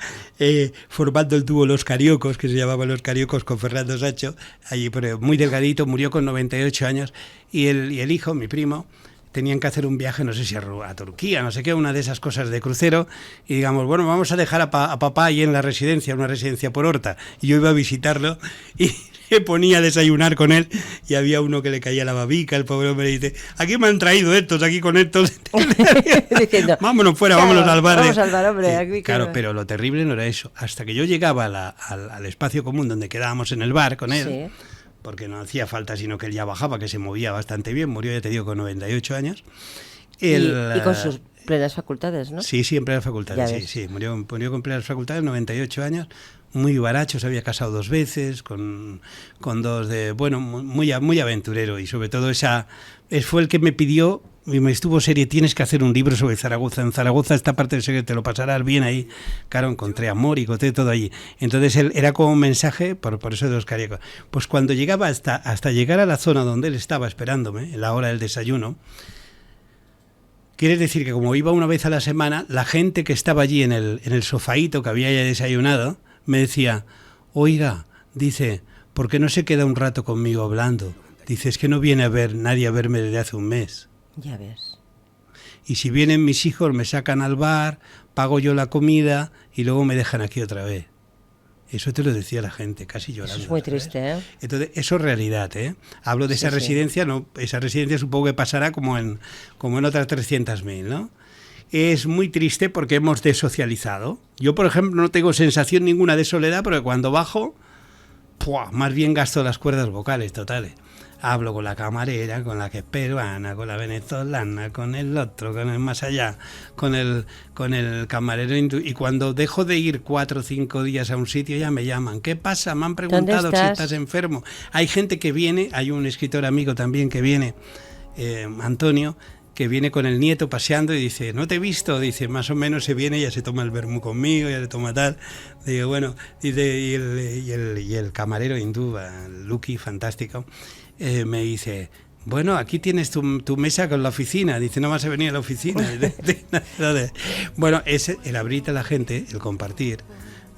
formando el dúo Los Cariocos, que se llamaba Los Cariocos, con Fernando Sacho, allí muy delgadito, murió con 98 años, y el hijo, mi primo, tenían que hacer un viaje, no sé si a Turquía, no sé qué, una de esas cosas de crucero, y digamos, bueno, vamos a dejar a papá ahí en la residencia, una residencia por Horta, y yo iba a visitarlo, y se ponía a desayunar con él, y había uno que le caía la babica, el pobre hombre, y dice, aquí me han traído estos, aquí con estos, diciendo, vámonos fuera, claro, vámonos al bar. Vamos al bar, hombre. Aquí claro, pero lo terrible no era eso, hasta que yo llegaba al espacio común donde quedábamos en el bar con él, sí, porque no hacía falta, sino que él ya bajaba, que se movía bastante bien, murió, ya te digo, con 98 años. Y con sus plenas facultades, ¿no? Sí, en plenas facultades, sí, murió con plenas facultades, 98 años, muy baracho, se había casado 2 veces, con dos muy aventurero, y sobre todo fue el que me pidió, y me estuvo serie, tienes que hacer un libro sobre Zaragoza. En Zaragoza esta parte del secreto te lo pasarás bien ahí. Claro, encontré amor y encontré todo allí. Entonces él era como un mensaje, por eso de los Cariocos. Pues cuando llegaba hasta llegar a la zona donde él estaba esperándome, en la hora del desayuno, quiere decir que como iba una vez a la semana, la gente que estaba allí en el sofaíto que había ya desayunado, me decía, oiga, dice, ¿por qué no se queda un rato conmigo hablando? Dice, es que no viene nadie a verme desde hace un mes. Ya ves. Y si vienen mis hijos, me sacan al bar, pago yo la comida y luego me dejan aquí otra vez. Eso te lo decía la gente, casi llorando. Eso es muy triste, ¿eh? Entonces, eso es realidad, ¿eh? Hablo de esa residencia, no, esa residencia supongo que pasará como en otras 300.000, ¿no? Es muy triste porque hemos desocializado. Yo, por ejemplo, no tengo sensación ninguna de soledad, porque cuando bajo, más bien gasto las cuerdas vocales totales. Hablo con la camarera, con la que es peruana, con la venezolana, con el otro, con el más allá, con el camarero hindú. Y cuando dejo de ir 4 o 5 días a un sitio ya me llaman. ¿Qué pasa? Me han preguntado si estás enfermo. Hay gente que viene, hay un escritor amigo también que viene, Antonio, que viene con el nieto paseando y dice, no te he visto, dice, más o menos se viene, ya se toma el vermú conmigo, ya le toma tal, digo, bueno, dice, y el camarero hindú, Lucky, fantástico, me dice, bueno, aquí tienes tu mesa con la oficina, dice, no vas a venir a la oficina. Bueno, es el abrirte a la gente, el compartir,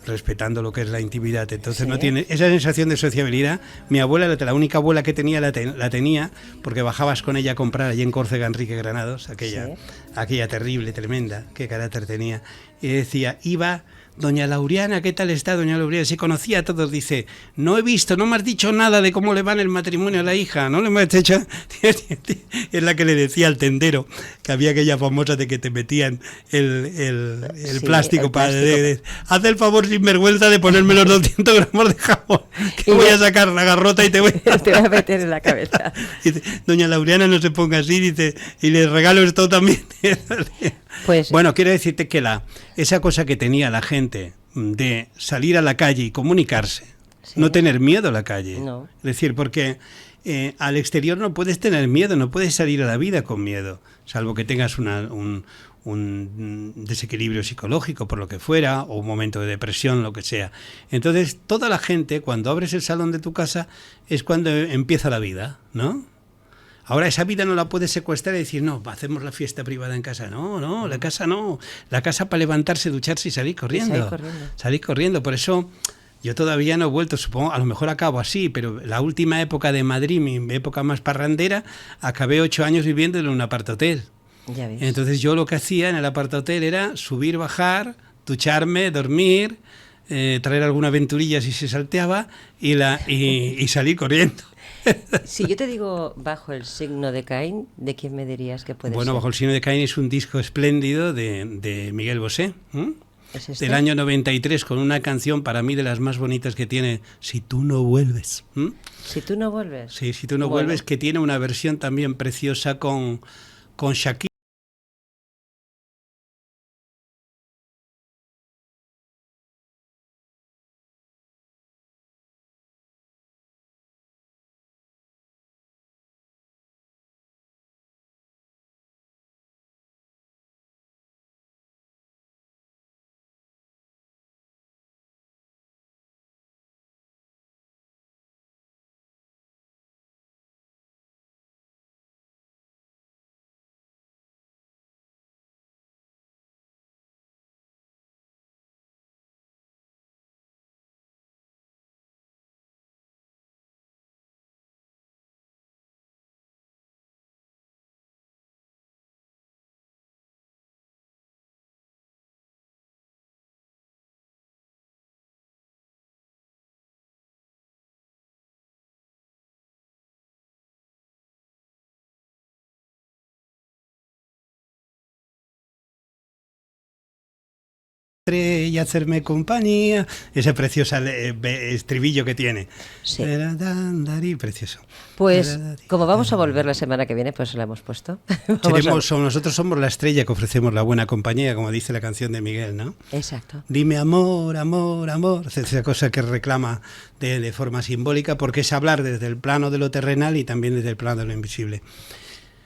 respetando lo que es la intimidad, entonces ¿sí? No tiene esa sensación de sociabilidad. Mi abuela, la única abuela que tenía, la tenía, porque bajabas con ella a comprar allí en Córcega, Enrique Granados, aquella terrible, tremenda, qué carácter tenía, y decía, iba doña Laureana, ¿qué tal está doña Laureana? Se conocía a todos, dice, no he visto, no me has dicho nada de cómo le va en el matrimonio a la hija, no le hemos hecho... Es la que le decía al tendero, que había aquella famosa de que te metían el plástico para... Haz el favor sin vergüenza de ponerme los 200 gramos de jamón, que voy a sacar la garrota y te voy a meter en la cabeza. Dice, doña Laureana, no se ponga así, dice, y le regalo esto también. Pues, bueno, quiero decirte que esa cosa que tenía la gente de salir a la calle y comunicarse, no tener miedo a la calle. No. Es decir, porque al exterior no puedes tener miedo, no puedes salir a la vida con miedo, salvo que tengas un desequilibrio psicológico por lo que fuera, o un momento de depresión, lo que sea. Entonces, toda la gente, cuando abres el salón de tu casa, es cuando empieza la vida, ¿no? Ahora esa vida no la puedes secuestrar y decir, no, hacemos la fiesta privada en casa. No, la casa no. La casa para levantarse, ducharse y salir corriendo. Salir corriendo. Por eso yo todavía no he vuelto, supongo, a lo mejor acabo así, pero la última época de Madrid, mi época más parrandera, acabé 8 años viviendo en un apartahotel. Ya ves. Entonces yo lo que hacía en el apartahotel era subir, bajar, ducharme, dormir, traer alguna aventurilla si se salteaba y salir corriendo. Si yo te digo Bajo el signo de Caín, ¿de quién me dirías que puede ser? Bueno, Bajo el signo de Caín es un disco espléndido de Miguel Bosé, ¿Es este? del año 93, con una canción para mí de las más bonitas que tiene, Si tú no vuelves. Si tú no vuelves. Sí, Si tú no vuelves, que tiene una versión también preciosa con Shakira. Y hacerme compañía, ese precioso estribillo que tiene. Sí. Precioso. Pues como vamos a volver la semana que viene, pues la hemos puesto. Nosotros somos la estrella que ofrecemos la buena compañía, como dice la canción de Miguel, ¿no? Exacto. Dime amor, amor, amor. Esa cosa que reclama de forma simbólica, porque es hablar desde el plano de lo terrenal y también desde el plano de lo invisible.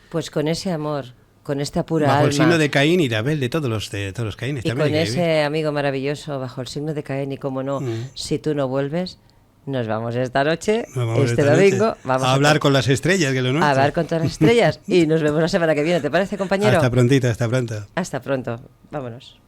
Pues con ese amor, con esta pura bajo alma. El signo de Caín y de Abel, de todos los Caínes. Y también con ese amigo maravilloso, Bajo el signo de Caín, y como no, Si tú no vuelves, nos vamos esta noche, domingo. Vamos a hablar con las estrellas, que lo nuestro. A hablar con todas las estrellas y nos vemos la semana que viene. ¿Te parece, compañero? Hasta prontito, hasta pronto. Hasta pronto. Vámonos.